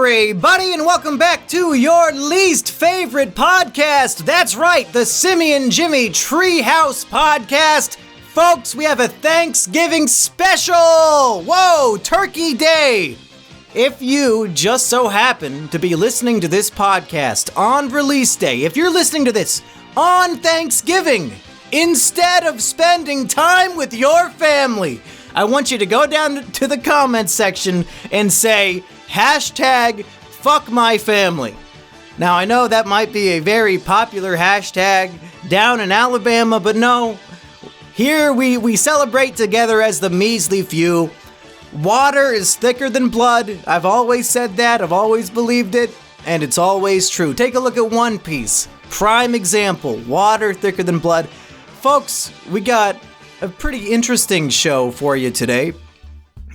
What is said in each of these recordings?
everybody, and welcome back to your least favorite podcast. That's right, the SIMIAN Jimmy Treehouse Podcast. Folks, we have a Thanksgiving special! Whoa, Turkey Day! If you just so happen to be listening to this podcast on release day, if you're listening to this on Thanksgiving, instead of spending time with your family, I want you to go down to the comments section and say, #FuckMyFamily. Now, I know that might be a very popular hashtag down in Alabama, but no. Here we celebrate together as the Measly Few. Water is thicker than blood. I've always said that. I've always believed it. And it's always true. Take a look at One Piece. Prime example. Water thicker than blood. Folks, we got a pretty interesting show for you today.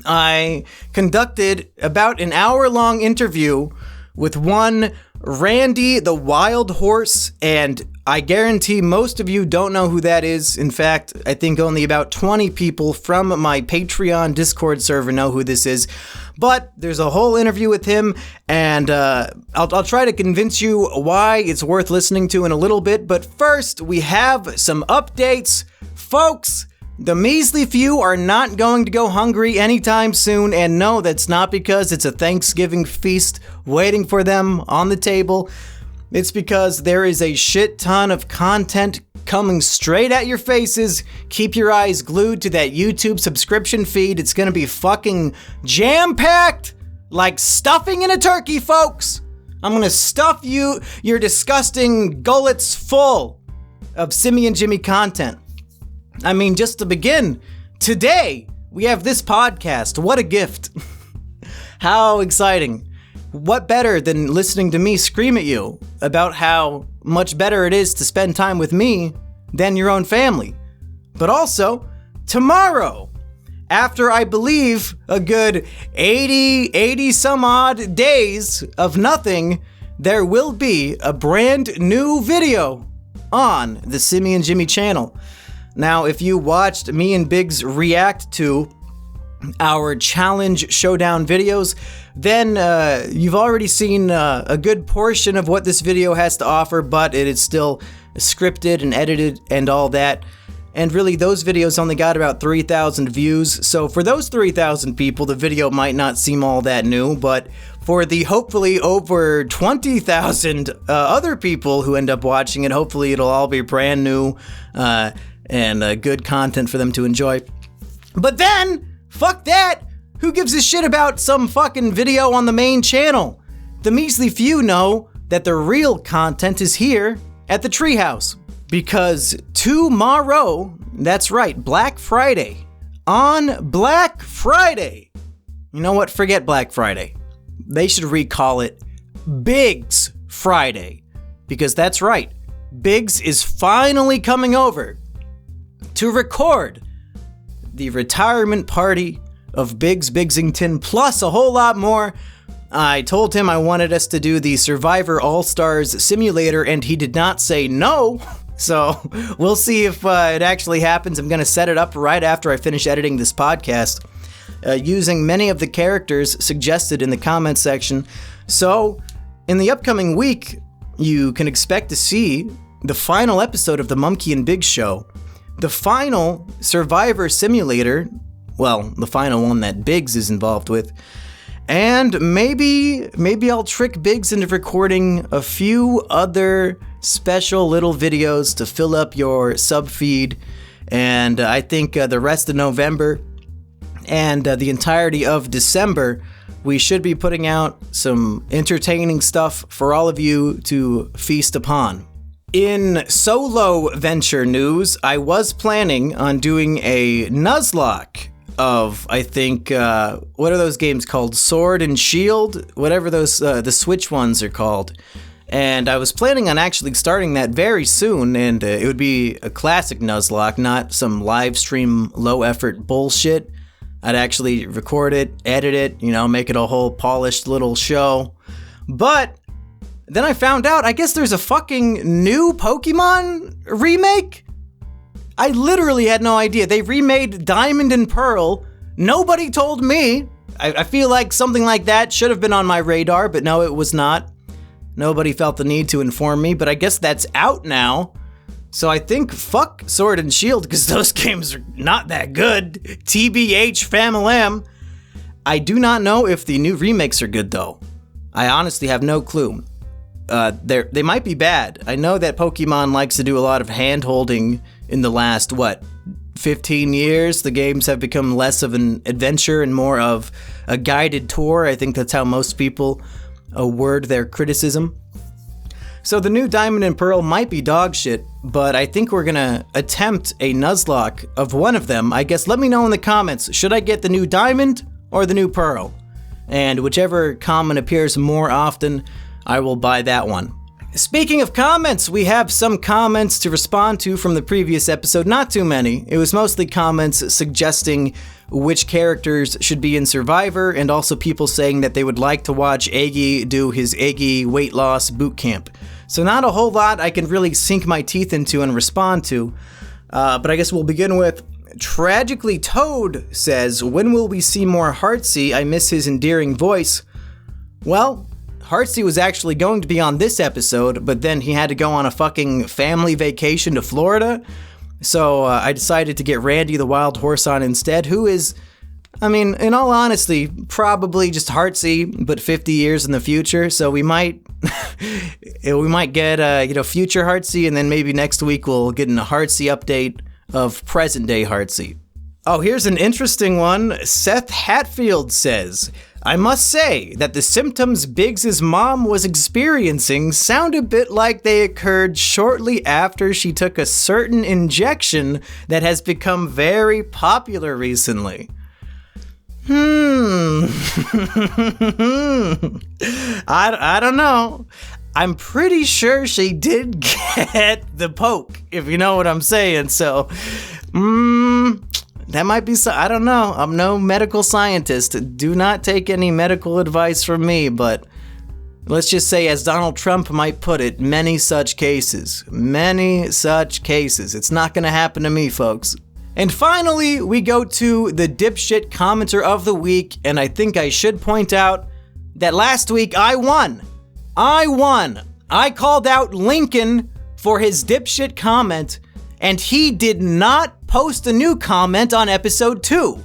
I conducted about an hour-long interview with one Randy the Wild Horse, and I guarantee most of you don't know who that is. In fact, I think only about 20 people from my Patreon Discord server know who this is. But there's a whole interview with him, and I'll try to convince you why it's worth listening to in a little bit. But first, we have some updates. Folks, the Measly Few are not going to go hungry anytime soon, and no, that's not because it's a Thanksgiving feast waiting for them on the table. It's because there is a shit ton of content coming straight at your faces. Keep your eyes glued to that YouTube subscription feed. It's gonna be fucking jam-packed like stuffing in a turkey, folks. I'm gonna stuff your disgusting gullets full of SIMIAN Jimmy content. I mean, just to begin, today we have this podcast. What a gift. How exciting. What better than listening to me scream at you about how much better it is to spend time with me than your own family. But also, tomorrow, after I believe a good 80 some odd days of nothing, there will be a brand new video on the SIMIAN Jimmy channel. Now, if you watched me and Biggs react to our challenge showdown videos, then you've already seen a good portion of what this video has to offer, but it is still scripted and edited and all that. And really, those videos only got about 3,000 views, so for those 3,000 people, the video might not seem all that new, but for the hopefully over 20,000 other people who end up watching it, hopefully it'll all be brand new and good content for them to enjoy. But then, fuck that! Who gives a shit about some fucking video on the main channel? The Measly Few know that the real content is here at the Treehouse. Because tomorrow, that's right, Black Friday. On Black Friday! You know what? Forget Black Friday. They should recall it Bigs Friday. Because that's right, Biggs is finally coming over to record the retirement party of Biggs Bigsington, plus a whole lot more. I told him I wanted us to do the Survivor All-Stars simulator, and he did not say no. So we'll see if it actually happens. I'm going to set it up right after I finish editing this podcast, using many of the characters suggested in the comments section. So in the upcoming week, you can expect to see the final episode of the Mumkey Bigs show. The final Survivor Simulator, well, the final one that Biggs is involved with, and maybe I'll trick Biggs into recording a few other special little videos to fill up your sub feed, and I think the rest of November and the entirety of December, we should be putting out some entertaining stuff for all of you to feast upon. In solo venture news, I was planning on doing a Nuzlocke of, I think, what are those games called? Sword and Shield? Whatever those, the Switch ones are called. And I was planning on actually starting that very soon, and it would be a classic Nuzlocke, not some live stream, low effort bullshit. I'd actually record it, edit it, make it a whole polished little show. But then I found out, I guess there's a fucking new Pokemon remake? I literally had no idea. They remade Diamond and Pearl. Nobody told me. I feel like something like that should have been on my radar, but no, it was not. Nobody felt the need to inform me, but I guess that's out now. So I think fuck Sword and Shield, because those games are not that good. TBH Fam-a-lam. I do not know if the new remakes are good, though. I honestly have no clue. They might be bad. I know that Pokemon likes to do a lot of hand-holding in the last, 15 years? The games have become less of an adventure and more of a guided tour. I think that's how most people word their criticism. So the new Diamond and Pearl might be dog shit, but I think we're gonna attempt a Nuzlocke of one of them. I guess let me know in the comments, should I get the new Diamond or the new Pearl? And whichever comment appears more often, I will buy that one. Speaking of comments, we have some comments to respond to from the previous episode. Not too many. It was mostly comments suggesting which characters should be in Survivor, and also people saying that they would like to watch Iggy do his Iggy weight loss boot camp. So not a whole lot I can really sink my teeth into and respond to. But I guess we'll begin with Tragically Toad says, when will we see more Heartsy? I miss his endearing voice. Well, Heartsy was actually going to be on this episode, but then he had to go on a fucking family vacation to Florida. So I decided to get Randy the Wild Horse on instead, who is, I mean, in all honesty, probably just Heartsy, but 50 years in the future. So we might get, future Heartsy, and then maybe next week we'll get a Heartsy update of present day Heartsy. Oh, here's an interesting one. Seth Hatfield says, I must say that the symptoms Biggs' mom was experiencing sound a bit like they occurred shortly after she took a certain injection that has become very popular recently. I don't know. I'm pretty sure she did get the poke, if you know what I'm saying. So, that might be so. I don't know. I'm no medical scientist. Do not take any medical advice from me, but let's just say, as Donald Trump might put it, many such cases. Many such cases. It's not going to happen to me, folks. And finally, we go to the dipshit commenter of the week, and I think I should point out that last week I won. I called out Lincoln for his dipshit comment, and he did not post a new comment on episode 2.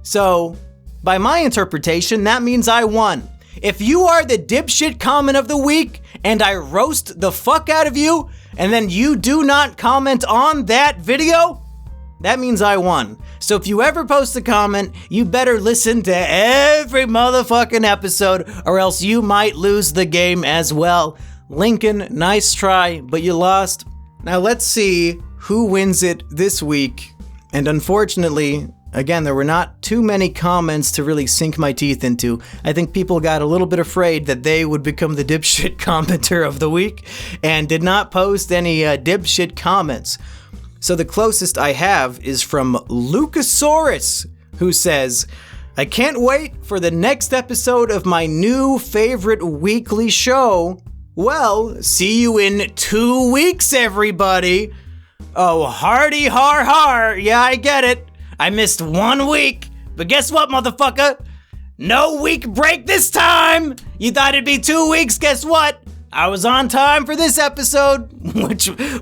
So, by my interpretation, that means I won. If you are the dipshit comment of the week, and I roast the fuck out of you, and then you do not comment on that video, that means I won. So if you ever post a comment, you better listen to every motherfucking episode, or else you might lose the game as well. Lincoln, nice try, but you lost. Now let's see who wins it this week. And unfortunately, again, there were not too many comments to really sink my teeth into. I think people got a little bit afraid that they would become the dipshit commenter of the week and did not post any dipshit comments. So the closest I have is from Lucasaurus, who says, I can't wait for the next episode of my new favorite weekly show. Well, see you in 2 weeks, everybody. Oh, hardy har har. Yeah, I get it. I missed 1 week. But guess what, motherfucker? No week break this time. You thought it'd be 2 weeks. Guess what? I was on time for this episode,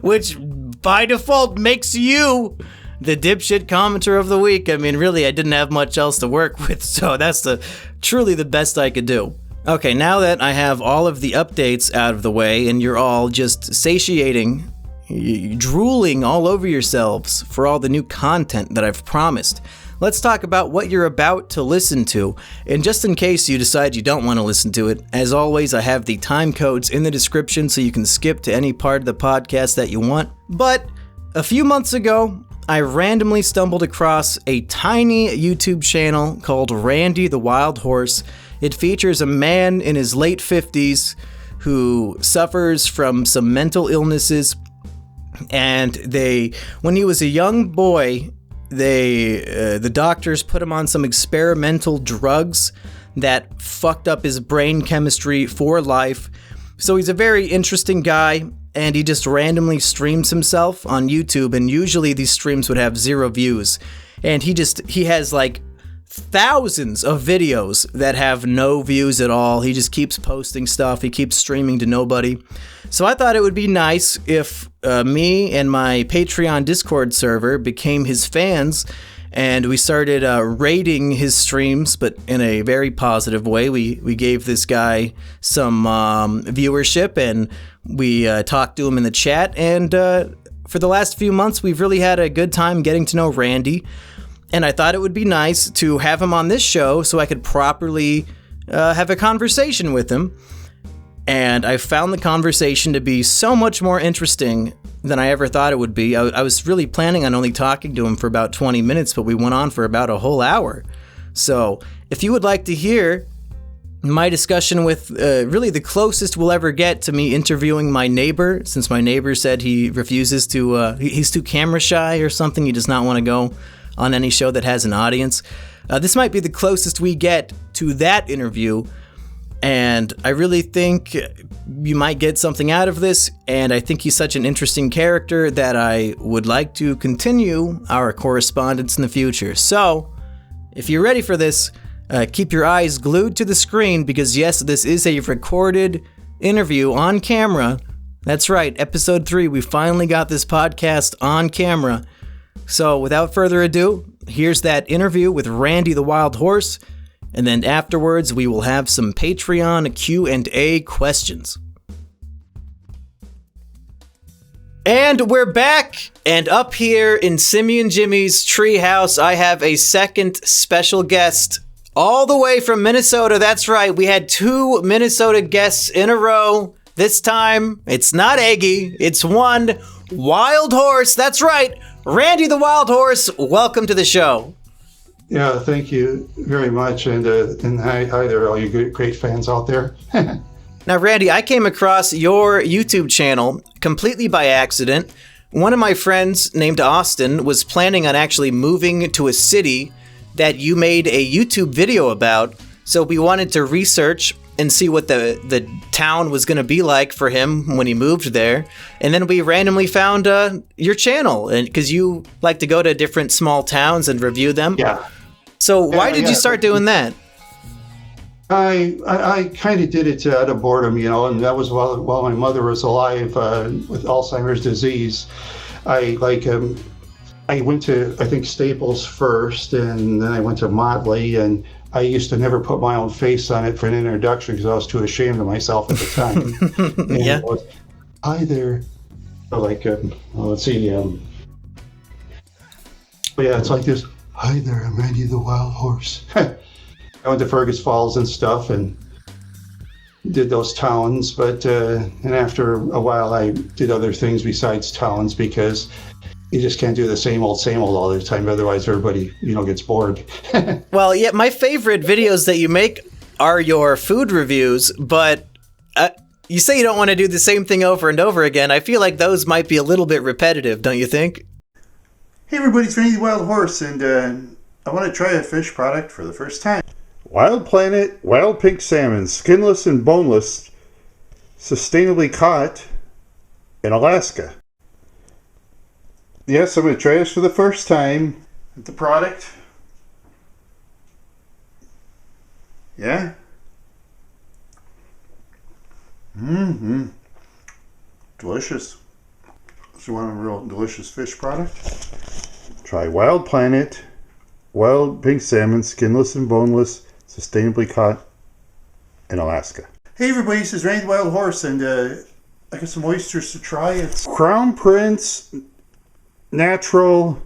which by default makes you the dipshit commenter of the week. I mean, really, I didn't have much else to work with, so that's truly the best I could do. Okay, now that I have all of the updates out of the way and you're all just satiating, drooling all over yourselves for all the new content that I've promised, let's talk about what you're about to listen to. And just in case you decide you don't want to listen to it, as always, I have the time codes in the description so you can skip to any part of the podcast that you want. But a few months ago, I randomly stumbled across a tiny YouTube channel called Randy the Wild Horse. It features a man in his late 50s who suffers from some mental illnesses. And when he was a young boy, the doctors put him on some experimental drugs that fucked up his brain chemistry for life. So he's a very interesting guy, and he just randomly streams himself on YouTube, and usually these streams would have 0 views. And he has like thousands of videos that have no views at all. He just keeps posting stuff. He keeps streaming to nobody. So I thought it would be nice if me and my Patreon Discord server became his fans, and we started rating his streams, but in a very positive way. We gave this guy some viewership, and we talked to him in the chat, and for the last few months, we've really had a good time getting to know Randy, and I thought it would be nice to have him on this show so I could properly have a conversation with him. And I found the conversation to be so much more interesting than I ever thought it would be. I was really planning on only talking to him for about 20 minutes, but we went on for about a whole hour. So if you would like to hear my discussion with really the closest we'll ever get to me interviewing my neighbor, since my neighbor said he refuses to, he's too camera shy or something, he does not want to go on any show that has an audience. This might be the closest we get to that interview, and I really think you might get something out of this, and I think he's such an interesting character that I would like to continue our correspondence in the future. So, if you're ready for this, keep your eyes glued to the screen, because yes, this is a recorded interview on camera. That's right, episode 3, we finally got this podcast on camera. So without further ado, here's that interview with Randy the Wild Horse, and then afterwards we will have some Patreon Q&A questions. And we're back, and up here in SIMIAN Jimmy'S Treehouse, I have a second special guest all the way from Minnesota. That's right, we had 2 Minnesota guests in a row. This time, it's not Eggy, it's one Wild Horse. That's right, Randy the Wild Horse, welcome to the show. Yeah, thank you very much, and hi there, all you great fans out there. Now, Randy, I came across your YouTube channel completely by accident. One of my friends named Austin was planning on actually moving to a city that you made a YouTube video about, so we wanted to research and see what the town was going to be like for him when he moved there. And then we randomly found your channel, and because you like to go to different small towns and review them. Yeah. So why did you start doing that? I kind of did it out of boredom, and that was while my mother was alive with Alzheimer's disease. I went to, I think, Staples first, and then I went to Motley, and I used to never put my own face on it for an introduction because I was too ashamed of myself at the time. And Yeah. it was, hi there. Let's see. It's like this. Hi there, I'm Randy the Wild Horse. I went to Fergus Falls and stuff and did those towns, but and after a while I did other things besides towns because you just can't do the same old all the time. Otherwise everybody, gets bored. Well, yeah, my favorite videos that you make are your food reviews, but you say you don't want to do the same thing over and over again. I feel like those might be a little bit repetitive, don't you think? Hey everybody, it's Randy the Wild Horse, and I want to try a fish product for the first time. Wild Planet wild pink salmon, skinless and boneless, sustainably caught in Alaska. Yes, I'm going to try this for the first time. The product. Yeah. Delicious. So you want a real delicious fish product? Try Wild Planet wild pink salmon, skinless and boneless, sustainably caught in Alaska. Hey everybody, this is Randy the Wild Horse, and I got some oysters to try. It's Crown Prince natural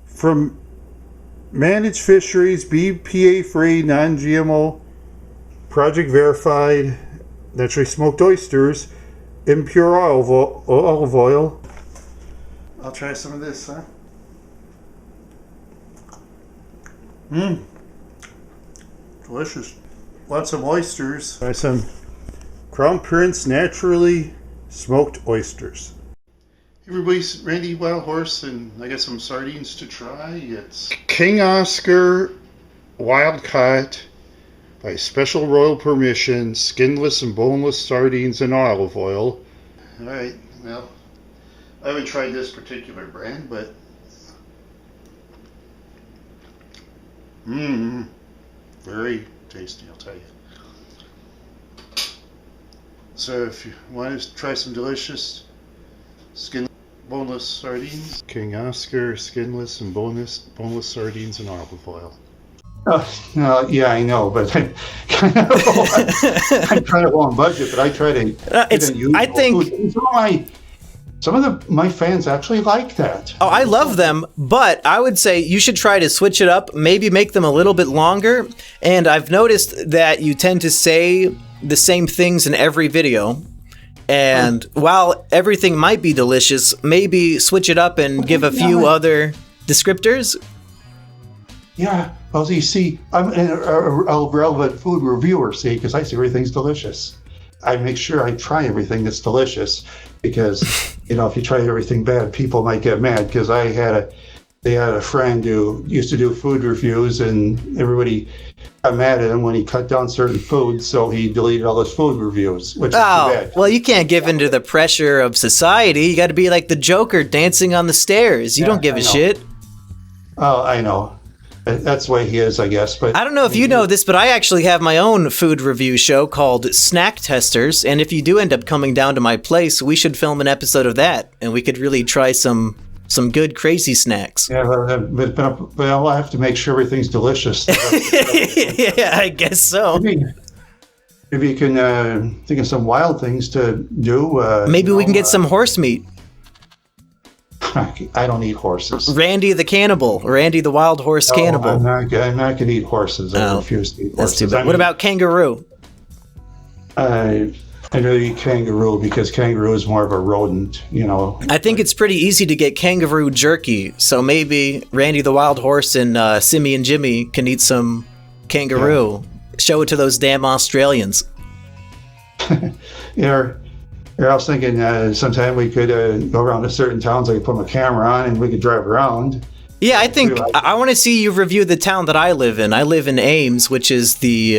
from managed fisheries, BPA free, non-GMO, project verified, naturally smoked oysters, impure olive oil. I'll try some of this, huh? Delicious. Lots of oysters. Try some Crown Prince naturally smoked oysters. Hey everybody, it's Randy Wild Horse, and I got some sardines to try. It's King Oscar wild caught by special royal permission, skinless and boneless sardines and olive oil. alright. Well, I haven't tried this particular brand, but Very tasty, I'll tell you. So if you want to try some delicious boneless sardines, King Oscar skinless and boneless sardines in olive oil. Yeah, I know, but I'm kind of on budget, but I try to. I think some of my fans actually like that. Oh, I love them, but I would say you should try to switch it up, maybe make them a little bit longer. And I've noticed that you tend to say the same things in every video. And while everything might be delicious, maybe switch it up and give a few other descriptors. Yeah, well, you see, I'm a relevant food reviewer, see, because I say everything's delicious. I make sure I try everything that's delicious because, if you try everything bad, people might get mad. Because they had a friend who used to do food reviews, and everybody got mad at him when he cut down certain foods, so he deleted all his food reviews, which is too bad. Well, you can't give into the pressure of society. You got to be like the Joker dancing on the stairs. You don't give a shit. Oh, I know. That's the way he is, I guess. But I don't know if you know this, but I actually have my own food review show called Snack Testers. And if you do end up coming down to my place, we should film an episode of that, and we could really try some good crazy snacks. Yeah, but I'll have to make sure everything's delicious. Yeah, I guess so. Maybe you can think of some wild things to do. Maybe we can get some horse meat. I don't eat horses. Randy the wild horse cannibal. I'm not going to eat horses. I refuse to eat horses. That's too bad. What about kangaroo? I don't eat kangaroo because kangaroo is more of a rodent, I think it's pretty easy to get kangaroo jerky, so maybe Randy the wild horse and SIMIAN Jimmy can eat some kangaroo. Yeah. Show it to those damn Australians. I was thinking sometime we could go around to certain towns. I could put my camera on and we could drive around. Yeah, I think I want to see you review the town that I live in. I live in Ames, which is the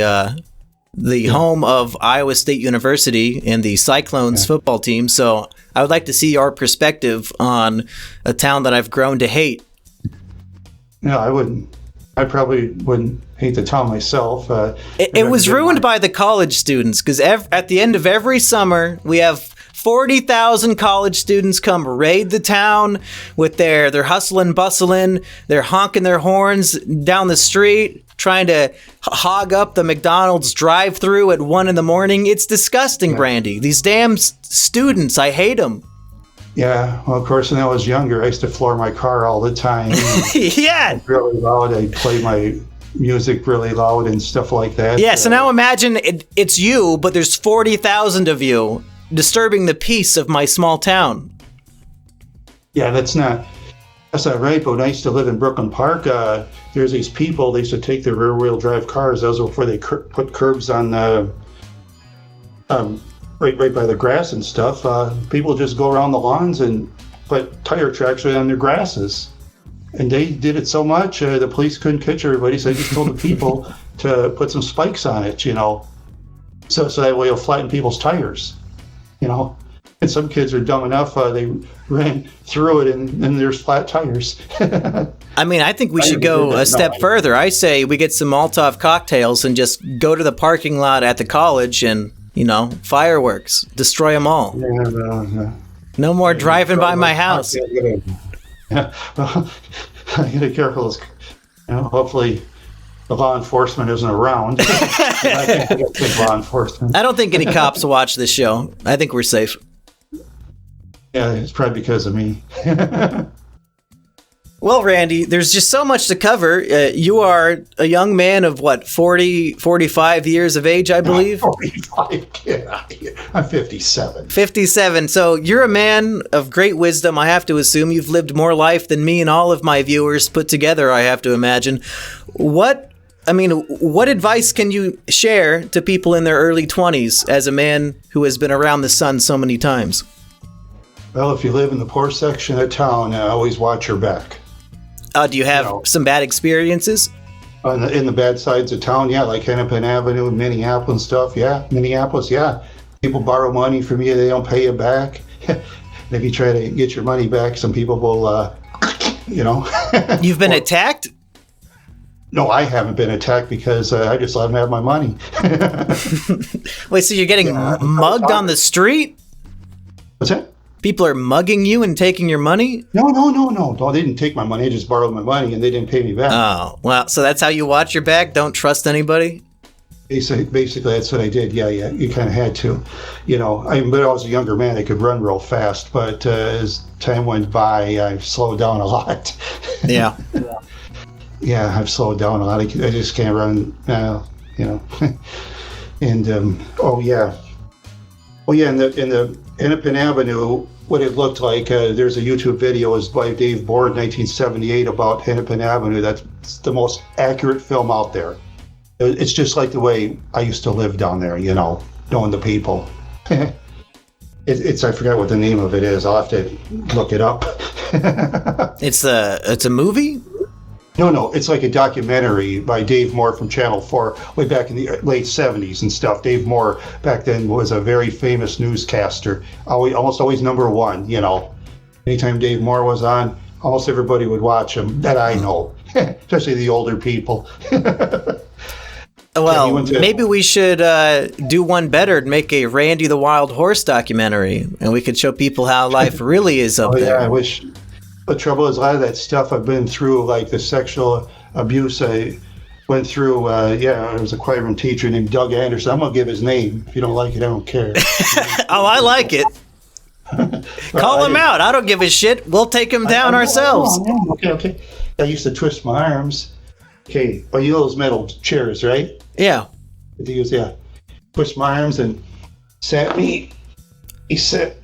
home of Iowa State University and the Cyclones football team. So I would like to see your perspective on a town that I've grown to hate. No, I wouldn't. I probably wouldn't hate the town myself. It was ruined by the college students because at the end of every summer, we have 40,000 college students come raid the town with their hustle and bustling. They're honking their horns down the street, trying to hog up the McDonald's drive-thru at 1 a.m. It's disgusting, Brandy. These damn students, I hate them. Yeah, well, of course, when I was younger, I used to floor my car all the time. Yeah. Really loud. I'd play my music really loud and stuff like that. Yeah, so now imagine it's you, but there's 40,000 of you disturbing the peace of my small town. Yeah, that's not right, but when I used to live in Brooklyn Park, there's these people, they used to take their rear-wheel drive cars. That was before they put curbs on right by the grass and stuff. People just go around the lawns and put tire tracks right on their grasses. And they did it so much, the police couldn't catch everybody, so they just told the people to put some spikes on it, so that way it'll flatten people's tires, And some kids are dumb enough, they ran through it and there's flat tires. I mean, I think we should go a step further. I say we get some Molotov cocktails and just go to the parking lot at the college and, fireworks, destroy them all. No more driving by my house. Yeah, well, I gotta be careful. Hopefully the law enforcement isn't around. I think law enforcement. I don't think any cops watch this show. I think we're safe. Yeah, it's probably because of me. Well, Randy, there's just so much to cover. You are a young man of 40, 45 years of age, I believe? 45, yeah. I'm 57. 57. So you're a man of great wisdom. I have to assume you've lived more life than me and all of my viewers put together, I have to imagine. What advice can you share to people in their early 20s as a man who has been around the sun so many times? Well, if you live in the poor section of town, always watch your back. Do you have some bad experiences? In the bad sides of town, yeah, like Hennepin Avenue, Minneapolis and stuff, yeah. Minneapolis, yeah. People borrow money from you, they don't pay you back. And if you try to get your money back, some people will, You've been attacked? No, I haven't been attacked because I just let them have my money. Wait, so you're getting mugged on the street? What's that? People are mugging you and taking your money? No. They didn't take my money. They just borrowed my money and they didn't pay me back. Oh, well, so that's how you watch your back? Don't trust anybody? Basically, that's what I did. Yeah. You kind of had to, but I was a younger man. I could run real fast. But as time went by, I've slowed down a lot. Yeah. Yeah, I've slowed down a lot. I just can't run now, And in the Hennepin Avenue, what it looked like. There's a YouTube video was by Dave Moore in 1978 about Hennepin Avenue. That's the most accurate film out there. It's just like the way I used to live down there, knowing the people. It's I forgot what the name of it is. I'll have to look it up. It's a movie? No, it's like a documentary by Dave Moore from Channel 4 way back in the late 70s and stuff. Dave Moore back then was a very famous newscaster, almost always number one, Anytime Dave Moore was on, almost everybody would watch him, that I know, especially the older people. Well, maybe we should do one better and make a Randy the Wild Horse documentary, and we could show people how life really is up there. Yeah, I wish. The trouble is, a lot of that stuff I've been through, like the sexual abuse I went through. I was a choir room teacher named Doug Anderson. I'm going to give his name. If you don't like it, I don't care. Oh, I like it. Call him out. I don't give a shit. We'll take him down ourselves. Okay. I used to twist my arms. Okay. Oh, you know those metal chairs, right? Yeah. Twist my arms and sat me. He said,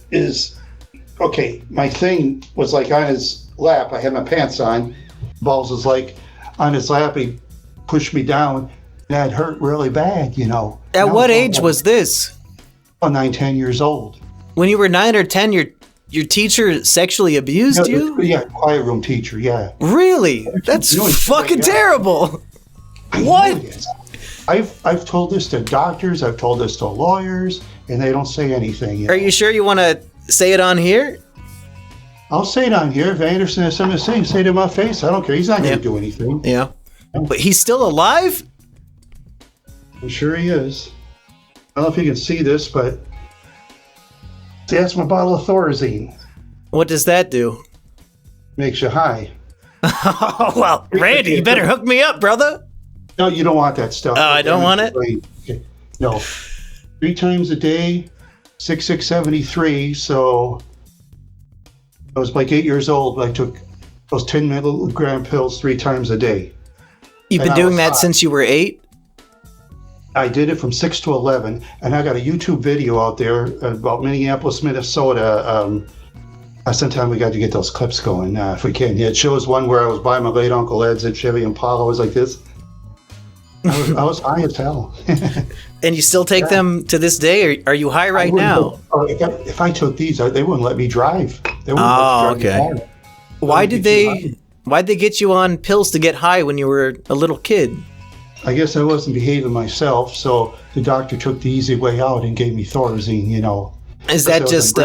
okay, my thing was like on his lap. I had my pants on. Balls was like on his lap. He pushed me down. And that hurt really bad, At what age was this? 9, 10 years old. When you were 9 or 10, your teacher sexually abused you? Yeah, choir room teacher, yeah. Really? That's fucking terrible. What? I've told this to doctors. I've told this to lawyers, and they don't say anything. Are you sure you want to say it on here? I'll say it on here. If Anderson has something to say to my face. I don't care. He's not going to do anything. Yeah. But he's still alive? I'm sure he is. I don't know if you can see this, but see, that's my bottle of Thorazine. What does that do? Makes you high. Oh, well, Randy, you better hook me up, brother. No, you don't want that stuff. Oh, I don't want it? Okay. No. 3 times a day, 6673, so I was like 8 years old when I took those 10 milligram pills 3 times a day. You've been doing that since you were 8? I did it from 6 to 11, and I got a YouTube video out there about Minneapolis, Minnesota. Sometime we got to get those clips going if we can. Yeah, it shows one where I was by my late Uncle Ed's at Chevy Impala. I was like this. I was high as hell. And you still take them to this day? Or are you high right now? If I took these, they wouldn't let me drive. They wouldn't let me drive. Why'd they get you on pills to get high when you were a little kid? I guess I wasn't behaving myself, so the doctor took the easy way out and gave me Thorazine, Is that just,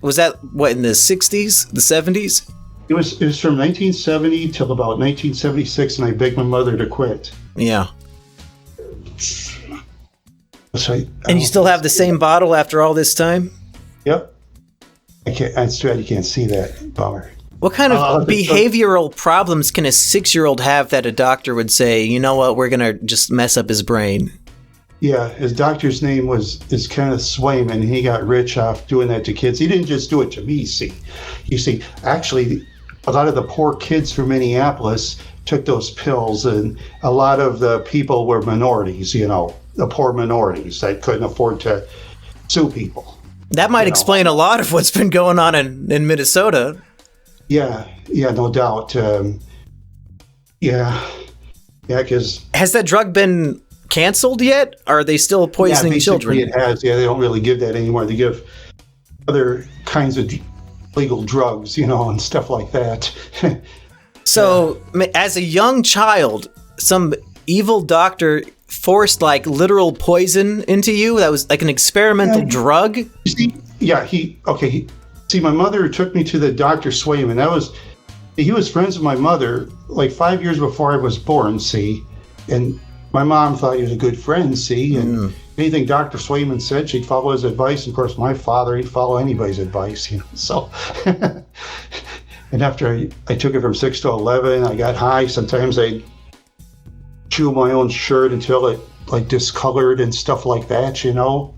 was that, what, in the 60s, the 70s? It was from 1970 till about 1976, and I begged my mother to quit. Yeah. So and you still have the same bottle after all this time? Yep. That's true. You can't see that. Bummer. What kind of behavioral problems can a 6-year-old have that a doctor would say, you know what, we're going to just mess up his brain? Yeah, his doctor's name is Kenneth Swayman, and he got rich off doing that to kids. He didn't just do it to me, You see, actually, a lot of the poor kids from Minneapolis took those pills, and a lot of the people were minorities, the poor minorities that couldn't afford to sue people. That might explain a lot of what's been going on in Minnesota. Yeah, no doubt. Because... Has that drug been canceled yet? Or are they still poisoning children? It has. Yeah, they don't really give that anymore. They give other kinds of legal drugs, and stuff like that. So, as a young child, some evil doctor forced literal poison into you? That was like an experimental drug? You see, see, my mother took me to the Dr. Swayman. That was he was friends with my mother like 5 years before I was born, see? And my mom thought he was a good friend, see? And anything Dr. Swayman said, she'd follow his advice. And of course, my father, he'd follow anybody's advice, you know? So, and after I took it from 6 to 11, I got high. Sometimes I'd chew my own shirt until it like discolored and stuff like that, you know?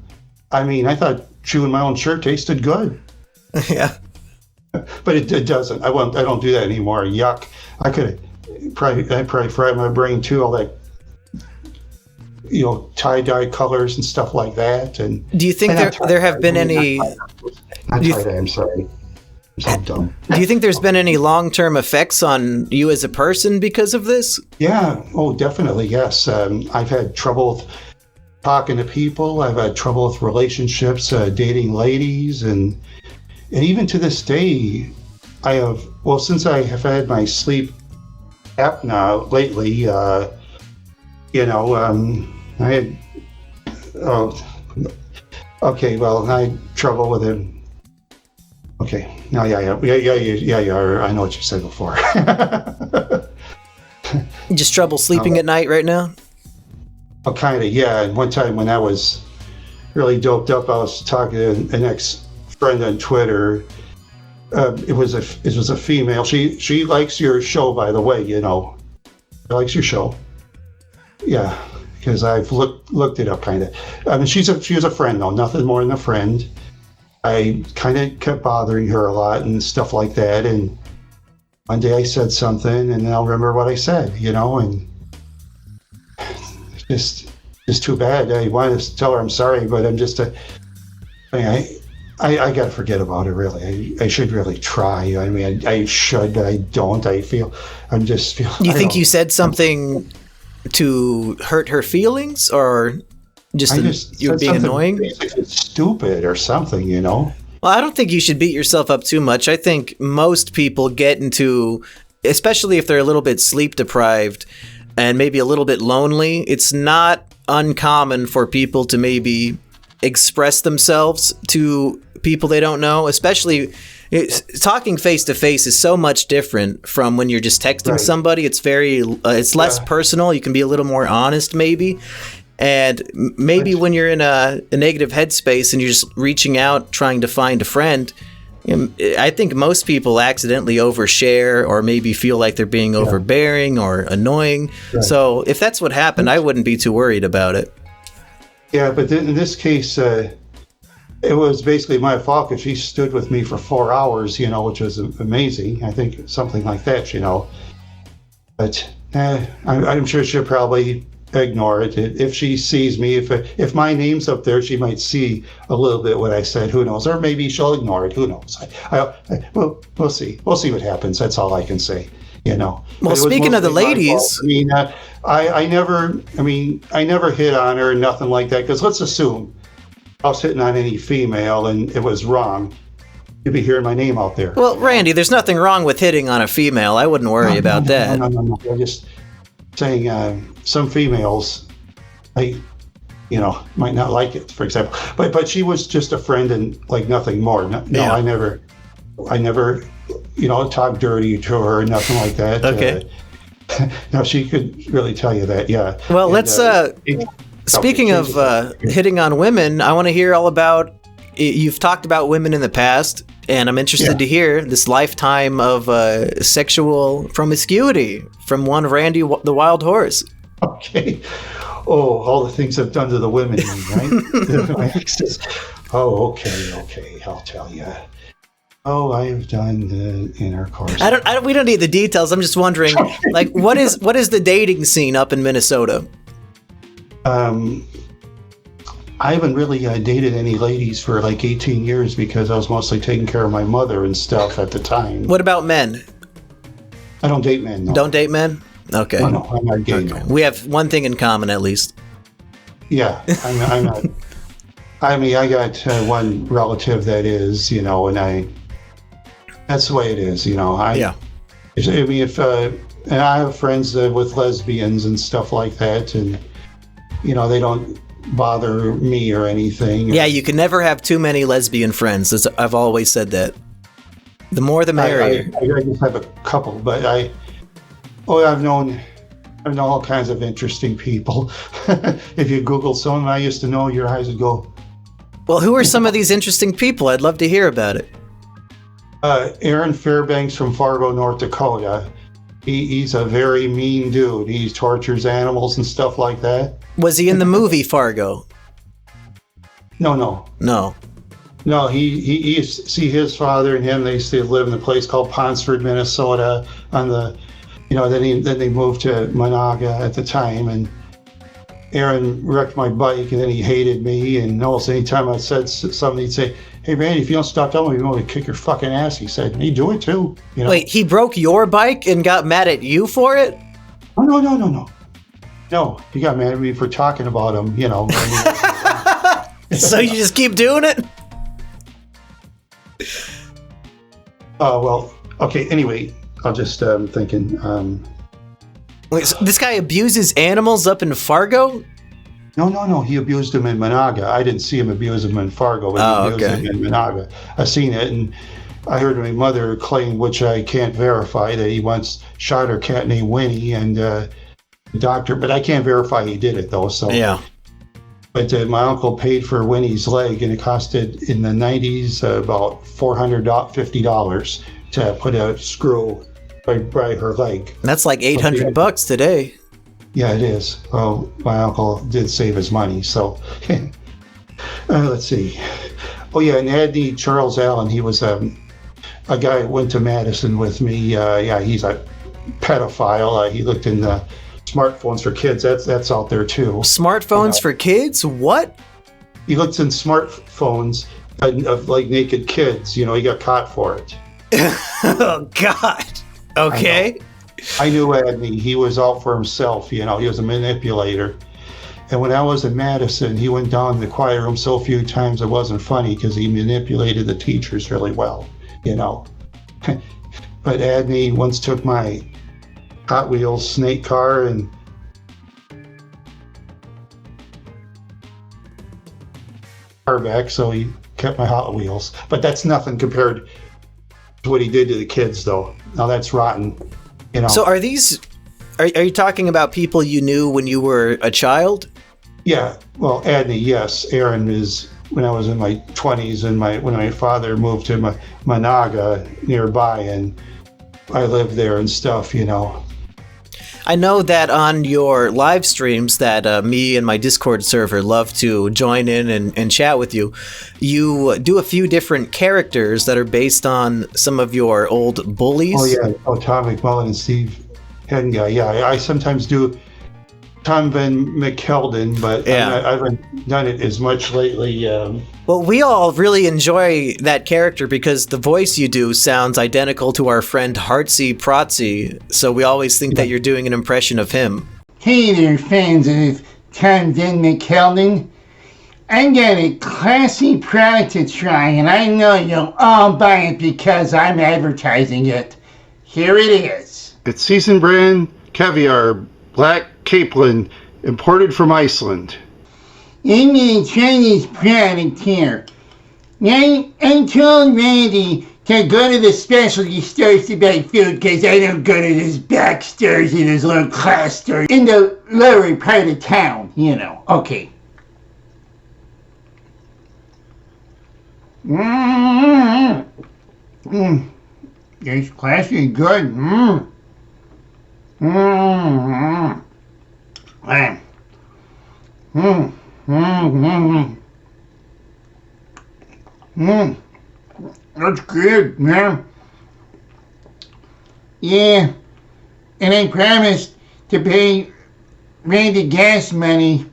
I mean, I thought chewing my own shirt tasted good. Yeah. But it doesn't. I don't do that anymore. Yuck. I probably fried my brain too, all that, you know, tie-dye colors and stuff like that. And do you think there have been any... Not tie-dye, I'm sorry. I'm so dumb. Do you think there's been any long-term effects on you as a person because of this? Yeah. Oh, definitely, yes. I've had trouble with talking to people. I've had trouble with relationships, dating ladies, and even to this day, I have, well, since I have had my sleep apnea lately, you know, I had, okay, well, I had trouble with it. Okay, no, yeah, I know what you said before. Just trouble sleeping at night right now? Oh, kind of, yeah. And one time when I was really doped up, I was talking to an ex-friend on Twitter. It was a female. She likes your show, by the way. You know, she likes your show. Yeah, because I've looked it up, kind of. I mean, she was a friend though, nothing more than a friend. I kind of kept bothering her a lot and stuff like that. And one day I said something, and I'll remember what I said. You know, and just too bad. I wanted to tell her I'm sorry, but I'm just I got to forget about it, really. I should really try. I mean, I should, but I don't. You think you said something to hurt her feelings, or you're being annoying? It's stupid or something, you know? Well, I don't think you should beat yourself up too much. I think most people get into, especially if they're a little bit sleep deprived and maybe a little bit lonely, it's not uncommon for people to maybe express themselves to people they don't know, especially talking face to face is so much different from when you're just texting somebody. It's it's less personal. You can be a little more honest maybe. And maybe when you're in a negative headspace and you're just reaching out, trying to find a friend, I think most people accidentally overshare or maybe feel like they're being overbearing or annoying. Right. So if that's what happened, I wouldn't be too worried about it. Yeah, but in this case, it was basically my fault because she stood with me for 4 hours, you know, which was amazing. I think something like that, you know. But I'm sure she'll probably ignore it. If she sees me, if my name's up there, she might see a little bit what I said. Who knows? Or maybe she'll ignore it. Who knows? We'll see. We'll see what happens. That's all I can say. You know. Well, speaking of the ladies, I mean, I never hit on her, nothing like that. Because let's assume I was hitting on any female and it was wrong. You'd be hearing my name out there. Well, Randy, there's nothing wrong with hitting on a female. I wouldn't worry about that. No. I'm just saying some females, might not like it, for example. But she was just a friend and like nothing more. No, yeah. I never, talk dirty to her, nothing like that. Okay. No, she could really tell you that. Yeah. Well, let's. Speaking of hitting on women, I want to hear all about. You've talked about women in the past, and I'm interested to hear this lifetime of sexual promiscuity from one Randy the Wild Horse. Okay. Oh, all the things I've done to the women, right? My exes. Oh, okay. I'll tell you. Oh, I've done the intercourse. We don't need the details. I'm just wondering, like, what is the dating scene up in Minnesota? I haven't really dated any ladies for like 18 years because I was mostly taking care of my mother and stuff at the time. What about men? I don't date men. No. Don't date men? Okay. No, I'm not gay. Okay. We have one thing in common, at least. Yeah, I'm not. I mean, I got one relative that is, and that's the way it is, and I have friends with lesbians and stuff like that, and they don't bother me or anything. Yeah, you can never have too many lesbian friends. I've always said that. The more the merrier. I just have a couple, but I've known all kinds of interesting people. If you Google someone I used to know, your eyes would go. Well, who are some of these interesting people? I'd love to hear about it. Aaron Fairbanks from Fargo, North Dakota. He's a very mean dude. He tortures animals and stuff like that. Was he in the movie Fargo? No. No, he see his father and him. They used to live in a place called Ponsford, Minnesota. Then they moved to Monaga at the time. And Aaron wrecked my bike, and then he hated me. And almost anytime I said something, he'd say, "Hey, Randy, if you don't stop telling me, I'm going to kick your fucking ass." He said, "Me do it too." Wait, he broke your bike and got mad at you for it? Oh, no. No, he got mad at me for talking about him. So you just keep doing it? Well, okay. Anyway, I'm just thinking. Wait, so this guy abuses animals up in Fargo? No. He abused him in Monaga. I didn't see him abuse him in Fargo, but he abused him in Monaga. I seen it, and I heard my mother claim, which I can't verify, that he once shot her cat named Winnie, and the doctor. But I can't verify he did it though. So yeah. But my uncle paid for Winnie's leg, and it costed in the 90s about $450 to put a screw by her leg. That's like $800 today. Yeah, it is. Well, my uncle did save his money, so let's see. Oh yeah, and Andy Charles Allen, he was a guy who went to Madison with me. He's a pedophile. He looked in the smartphones for kids. That's out there too. Smartphones for kids? What? He looks in smartphones of like naked kids. He got caught for it. Oh God. Okay. I knew Adney. He was out for himself. He was a manipulator. And when I was in Madison, he went down in the choir room so few times it wasn't funny because he manipulated the teachers really well. But Adney once took my Hot Wheels snake car and car back, so he kept my Hot Wheels. But that's nothing compared to what he did to the kids, though. Now that's rotten. So are you talking about people you knew when you were a child? Yeah, well, Adney, yes. Aaron is when I was in my 20s, and when my father moved to Monaga nearby, and I lived there and stuff. I know that on your live streams that me and my Discord server love to join in and chat with you, you do a few different characters that are based on some of your old bullies. Oh, yeah. Tom McMullen and Steve Hedden guy. Yeah, I sometimes do Tom Van McKeldin, but I haven't done it as much lately. Well, we all really enjoy that character because the voice you do sounds identical to our friend Heartsy Protsy, so we always think that you're doing an impression of him. Hey there, fans of Tom Van McKeldin. I got a classy product to try, and I know you'll all buy it because I'm advertising it. Here it is. It's seasoned brand caviar, black capelin, imported from Iceland. I'm going to try this product here. Now, I told Randy to go to the specialty stores to buy food because I don't go to those back stores and those little class stores in the lower part of town, Okay. It's classy good. That's good, man. Yeah, and I promised to pay Randy gas money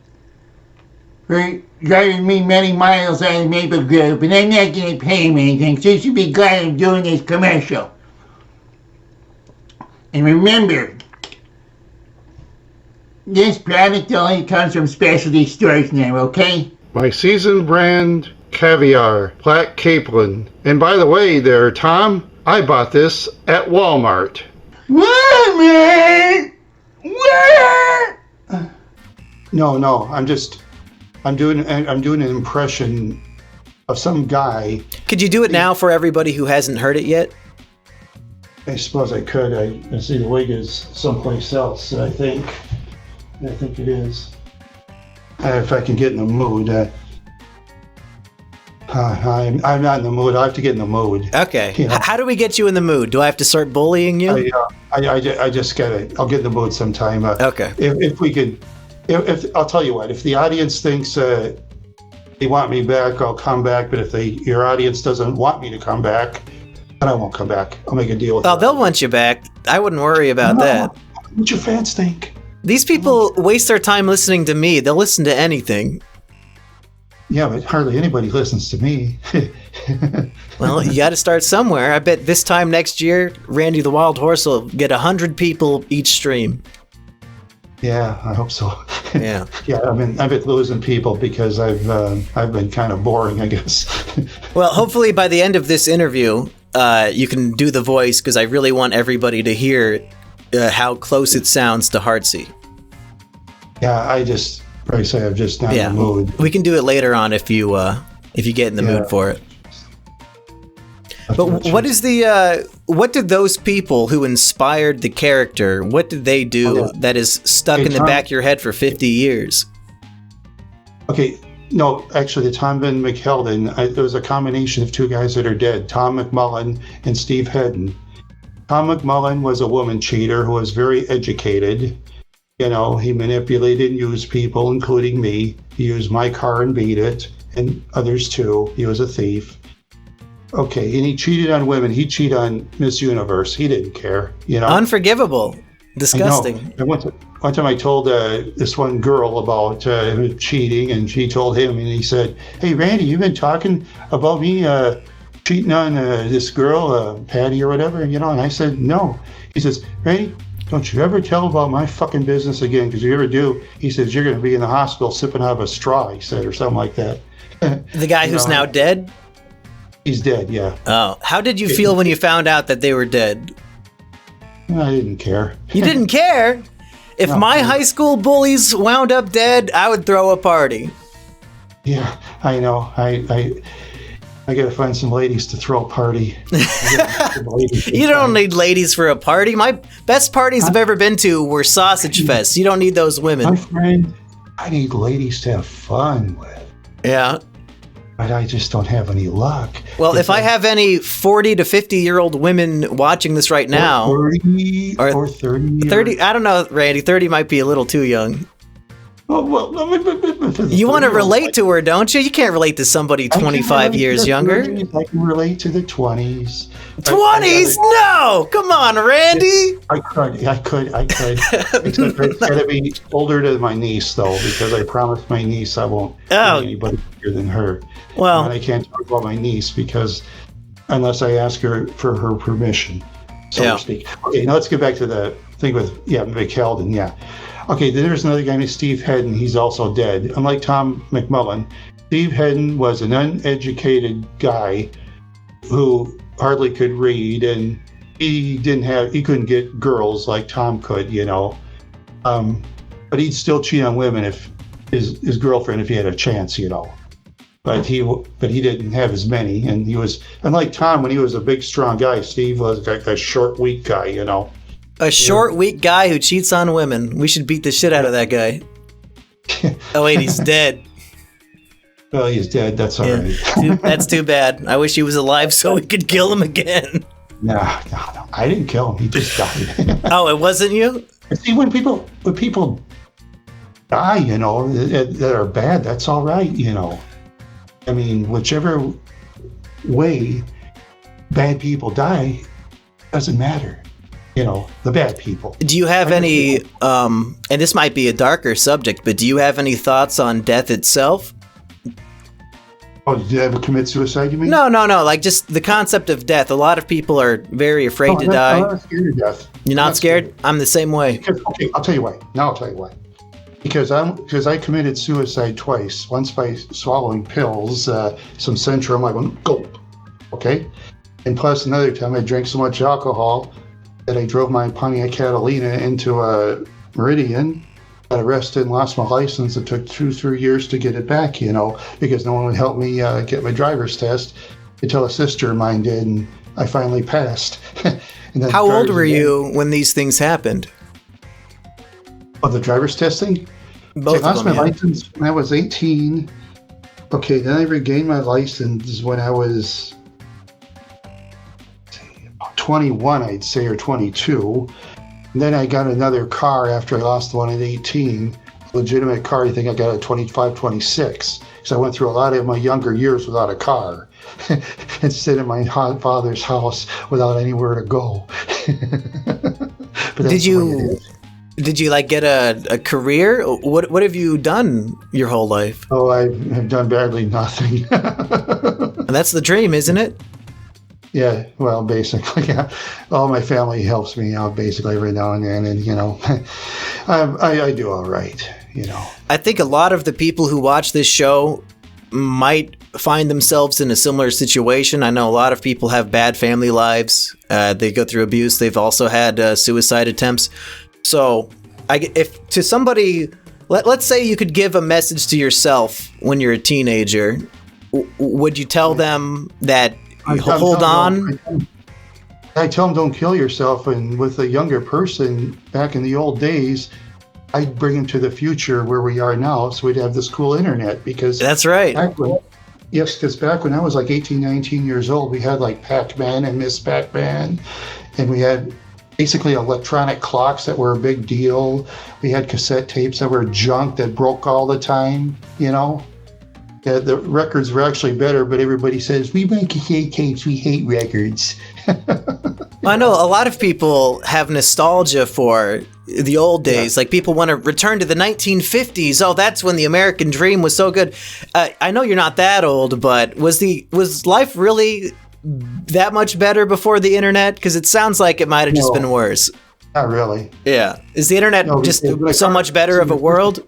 for driving me many miles out of Maple Grove, but I'm not going to pay him anything, so you should be glad I'm doing this commercial. And remember, this product only comes from specialty stores now, okay? My seasoned brand caviar, black capelin. And by the way there, Tom, I bought this at Walmart. Walmart? What? No, I'm doing an impression of some guy. Could you do it now for everybody who hasn't heard it yet? I suppose I could. I see the wig is someplace else. I think it is. If I can get in the mood. I'm not in the mood. I have to get in the mood. Okay. You know? How do we get you in the mood? Do I have to start bullying you? I just gotta. I'll get in the mood sometime. Okay. If we could, if I'll tell you what, if the audience thinks they want me back, I'll come back. But if your audience doesn't want me to come back, then I won't come back. I'll make a deal with. Oh, they'll want you back. I wouldn't worry about that. What your fans think? These people waste their time listening to me. They'll listen to anything. Yeah, but hardly anybody listens to me. Well, you got to start somewhere. I bet this time next year, Randy the Wild Horse will get 100 people each stream. Yeah, I hope so. Yeah. Yeah, I've been losing people because I've been kind of boring, I guess. Well, hopefully by the end of this interview, you can do the voice, because I really want everybody to hear how close it sounds to Heartsy. Yeah, I'm just not in the mood. We can do it later on if you get in the mood for it. But what did those people who inspired the character, what did they do that is stuck in the back of your head for 50 years? Okay, no, actually, the Tom Van McKeldin, there was a combination of two guys that are dead, Tom McMullen and Steve Hedden. Tom McMullen was a woman cheater who was very educated. You know, he manipulated and used people, including me. He used my car and beat it, and others too. He was a thief. Okay, and he cheated on women. He cheated on Miss Universe. He didn't care, you know. Unforgivable. Disgusting. I know. One time I told this one girl about cheating, and she told him, and he said, "Hey, Randy, you've been talking about me cheating on this girl, Patty or whatever, you know?" And I said, "No." He says, "Randy, don't you ever tell about my fucking business again, because if you ever do," he says, "you're going to be in the hospital sipping out of a straw," he said, or something like that. The guy who's now dead? He's dead, yeah. Oh, how did you feel when you found out that they were dead? I didn't care. You didn't care? If my high school bullies wound up dead, I would throw a party. Yeah, I know. I gotta find some ladies to throw a party. You don't need ladies for a party. My best parties I've ever been to were sausage fests. You don't need those women. My friend, I need ladies to have fun with. Yeah. But I just don't have any luck. Well, if I have any 40 to 50-year-old women watching this right now... Or 30. 30, I don't know, Randy. 30 might be a little too young. Well, you want to relate to her, don't you? You can't relate to somebody 25 years younger. I can relate to the 20s. 20s? No! Come on, Randy! I could. Except it's got to be older than my niece, though, because I promised my niece I won't be anybody younger than her. Well, and I can't talk about my niece because unless I ask her for her permission, so to speak. Okay, now let's get back to the thing with McKeldin. Yeah. Okay, then there's another guy named Steve Hedden. He's also dead. Unlike Tom McMullen, Steve Hedden was an uneducated guy who hardly could read, and he couldn't get girls like Tom could, you know. But he'd still cheat on women if his girlfriend if he had a chance, you know. But he didn't have as many, and he was unlike Tom when he was a big strong guy. Steve was like a short, weak guy, you know. A short, weak guy who cheats on women. We should beat the shit out of that guy. Oh wait, he's dead. Well, he's dead. That's all right. That's too bad. I wish he was alive so we could kill him again. No. I didn't kill him. He just died. Oh, it wasn't you? See, when people die, you know, that are bad, that's all right, you know. I mean, whichever way bad people die, doesn't matter. You know, the bad people. Do you have any, and this might be a darker subject, but do you have any thoughts on death itself? Oh, did you ever commit suicide, you mean? No, like just the concept of death. A lot of people are very afraid to die. I'm not scared of death. You're not scared? I'm the same way. Okay, I'll tell you why. Now I'll tell you why. Because I committed suicide twice. Once by swallowing pills, some Centrum, I went gulp. Okay? And plus another time I drank so much alcohol that I drove my Pontiac Catalina into a Meridian, got arrested and lost my license. It took 2-3 years to get it back, you know, because no one would help me get my driver's test until a sister of mine did, and I finally passed. And then How old cars were again. you when these things happened? Oh, the driver's testing? Both I lost of them, my yeah. license when I was 18. Okay, then I regained my license when I was 21, I'd say, or 22. And then I got another car after I lost the one at 18. Legitimate car, I think I got at 25, 26. Because I went through a lot of my younger years without a car. And sit in my father's house without anywhere to go. But that's the way it is. Did you like get a career? What have you done your whole life? Oh, I have done barely nothing. That's the dream, isn't it? Yeah, well, basically, yeah. All my family helps me out basically every now and then, and I do all right. I think a lot of the people who watch this show might find themselves in a similar situation. I know a lot of people have bad family lives. They go through abuse. They've also had suicide attempts. So, if to somebody, let's say you could give a message to yourself when you're a teenager, would you tell them that hold on? I tell them don't kill yourself. And with a younger person back in the old days, I'd bring them to the future where we are now, so we'd have this cool internet. Because that's right. Because back when I was like 18, 19 years old, we had like Pac-Man and Miss Pac-Man, and we had basically electronic clocks that were a big deal. We had cassette tapes that were junk that broke all the time, Yeah, the records were actually better, but everybody says, we make cassette tapes, we hate records. I know a lot of people have nostalgia for the old days. Like people want to return to the 1950s. Oh, that's when the American dream was so good. I know you're not that old, but was life really that much better before the internet? Because it sounds like it might have just been worse. Not really. Yeah. Is the internet just so much better of a world?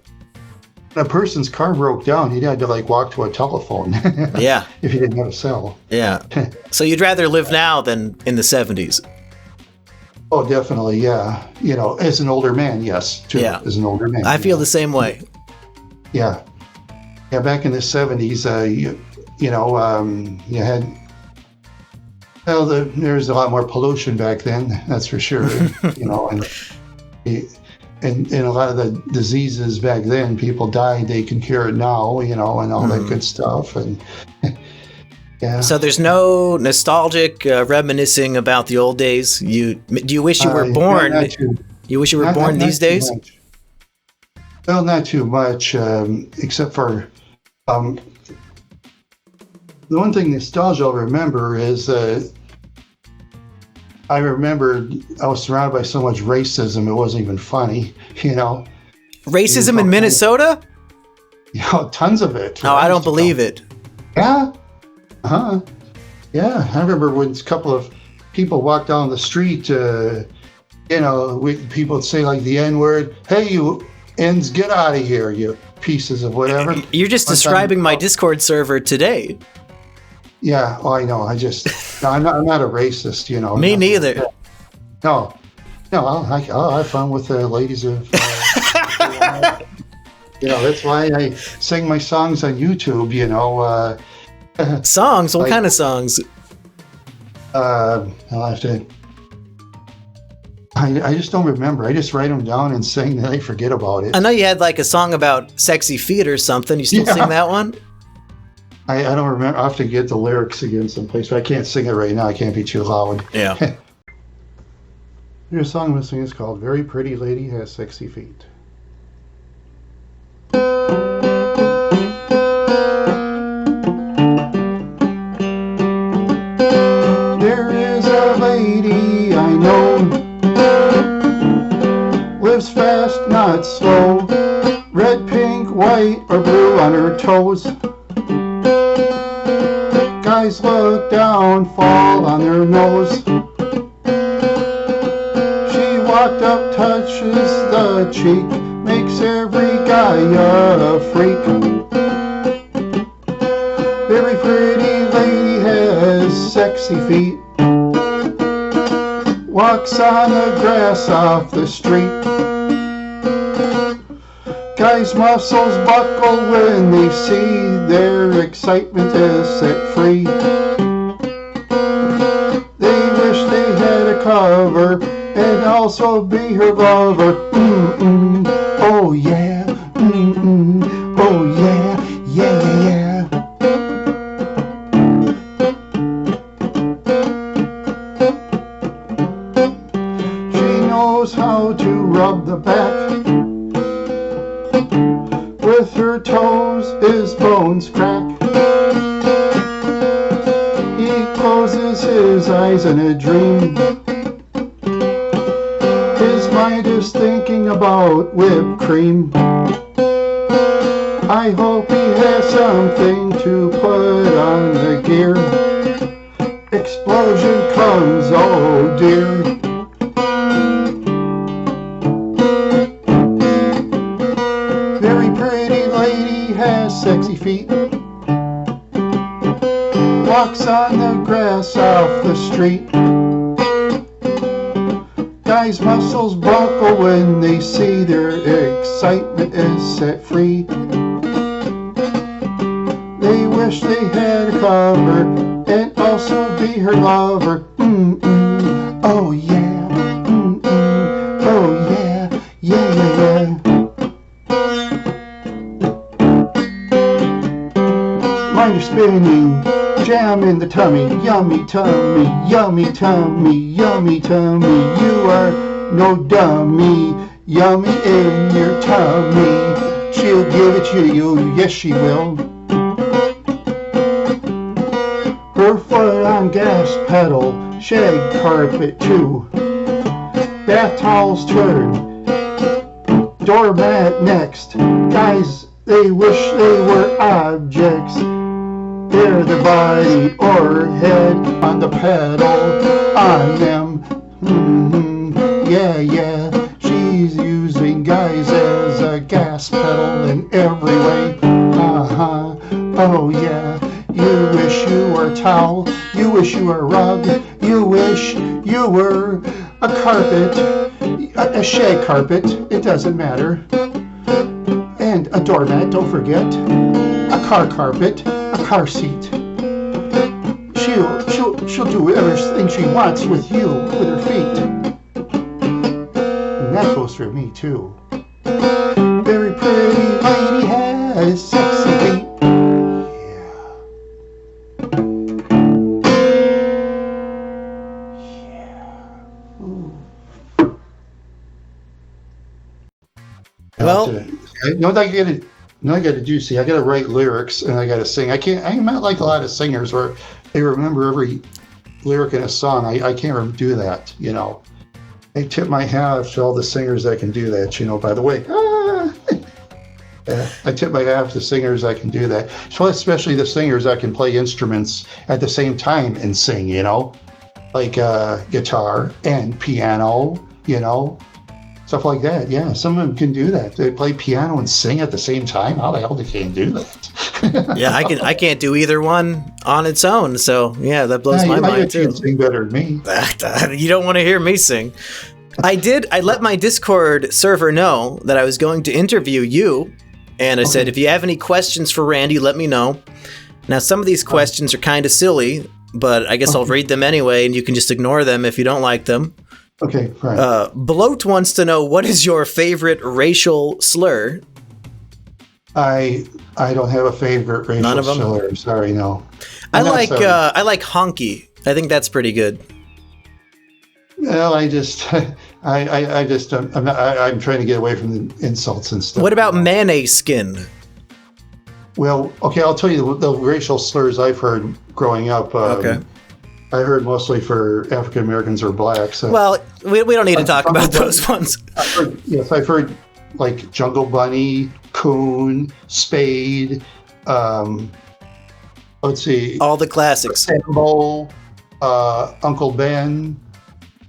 When a person's car broke down, he'd had to walk to a telephone. Yeah. If he didn't have a cell. Yeah. So you'd rather live now than in the 70s? Oh, definitely, yeah. As an older man, yes. Too, yeah. As an older man. I feel the same way. Yeah. Yeah, back in the 70s, you had... Well, there was a lot more pollution back then, that's for sure. And a lot of the diseases back then, people died. They can cure it now, and all that good stuff. And yeah. So there's no nostalgic reminiscing about the old days. Do you wish you were born? You wish you were born these days? Well, not too much, except for the one thing nostalgia I'll remember is I remember I was surrounded by so much racism, it wasn't even funny, Racism in Minnesota? Tons of it. Oh, I don't believe it. Yeah? Uh-huh. Yeah, I remember when a couple of people walked down the street, people would say the N-word, hey, you N's, get out of here, you pieces of whatever. You're just describing my Discord server today. Yeah, well, I know. I'm not a racist, Me neither. No, I'll have fun with the ladies of. That's why I sing my songs on YouTube. Songs? What kind of songs? I'll have to. I just don't remember. I just write them down and sing, then I forget about it. I know you had a song about sexy feet or something. You still sing that one? I don't remember. I'll have to get the lyrics again someplace, but I can't sing it right now. I can't be too loud. Yeah. Here's a song I'm singing. It's called Very Pretty Lady Has Sexy Feet. There is a lady I know, lives fast, not slow, red, pink, white, or blue on her toes. Guys look down, fall on their nose. She walked up, touches the cheek, makes every guy a freak. Very pretty lady has sexy feet, walks on the grass off the street. Guys' muscles buckle when they see their excitement is set free. They wish they had a cover and also be her lover. Mm-mm. Oh yeah. Mm-mm. Oh yeah. Yeah, yeah, yeah. She knows how to rub the back. With her toes his bones crack. He closes his eyes in a dream. His mind is thinking about whipped cream. I hope he has something to put on the gear. Explosion comes, oh dear. Very pretty lady has sexy feet. Walks on the grass off the street. Guys' muscles buckle when they see their excitement is set free. They wish they had a cover and also be her lover. Mm-mm. Oh yeah. Mm-mm. Oh yeah. Yeah, yeah, yeah. Mind are spinning. Jam in the tummy, yummy tummy, yummy tummy, yummy tummy. You are no dummy, yummy in your tummy. She'll give it to you, yes she will. Her foot on gas pedal, shag carpet too. Bath towels turn, doormat next. Guys, they wish they were objects. They're their body or head on the pedal on them. Mm-hmm. Yeah, yeah. She's using guys as a gas pedal in every way. Uh-huh. Oh, yeah. You wish you were a towel. You wish you were a rug. You wish you were a carpet. A shag carpet. It doesn't matter. And a doormat, don't forget. A car carpet. A car seat. She'll do everything she wants with you, with her feet. And that goes for me too. Very pretty lady has sexy feet. Yeah. Ooh. Well, you know what I gotta do? See, I gotta write lyrics and I gotta sing. I'm not like a lot of singers where they remember every lyric in a song. I can't do that, you know. I tip my hat to all the singers that can do that, you know, by the way. I tip my hat to singers that can do that. So especially the singers that can play instruments at the same time and sing, you know, like guitar and piano, you know. Stuff like that, yeah. Some of them can do that. They play piano and sing at the same time. How the hell they can't do that? Yeah, I can't do either one on its own. So yeah, that blows my mind too. You can sing better than me. You don't want to hear me sing. I let my Discord server know that I was going to interview you, and I said, if you have any questions for Randy, let me know. Now, some of these questions are kind of silly, but I guess I'll read them anyway, and you can just ignore them if you don't like them. Okay, right. Bloat wants to know, what is your favorite racial slur? I don't have a favorite racial None of them? slur. I'm sorry, no. I like honky. I think that's pretty good. Well, I'm trying to get away from the insults and stuff. What about mayonnaise skin? Well, okay, I'll tell you the racial slurs I've heard growing up. Okay. I heard mostly for African Americans or blacks. Well, we don't need to talk about those ones. I've heard like Jungle Bunny, Coon, Spade. Let's see. All the classics. Sambo, Uncle Ben.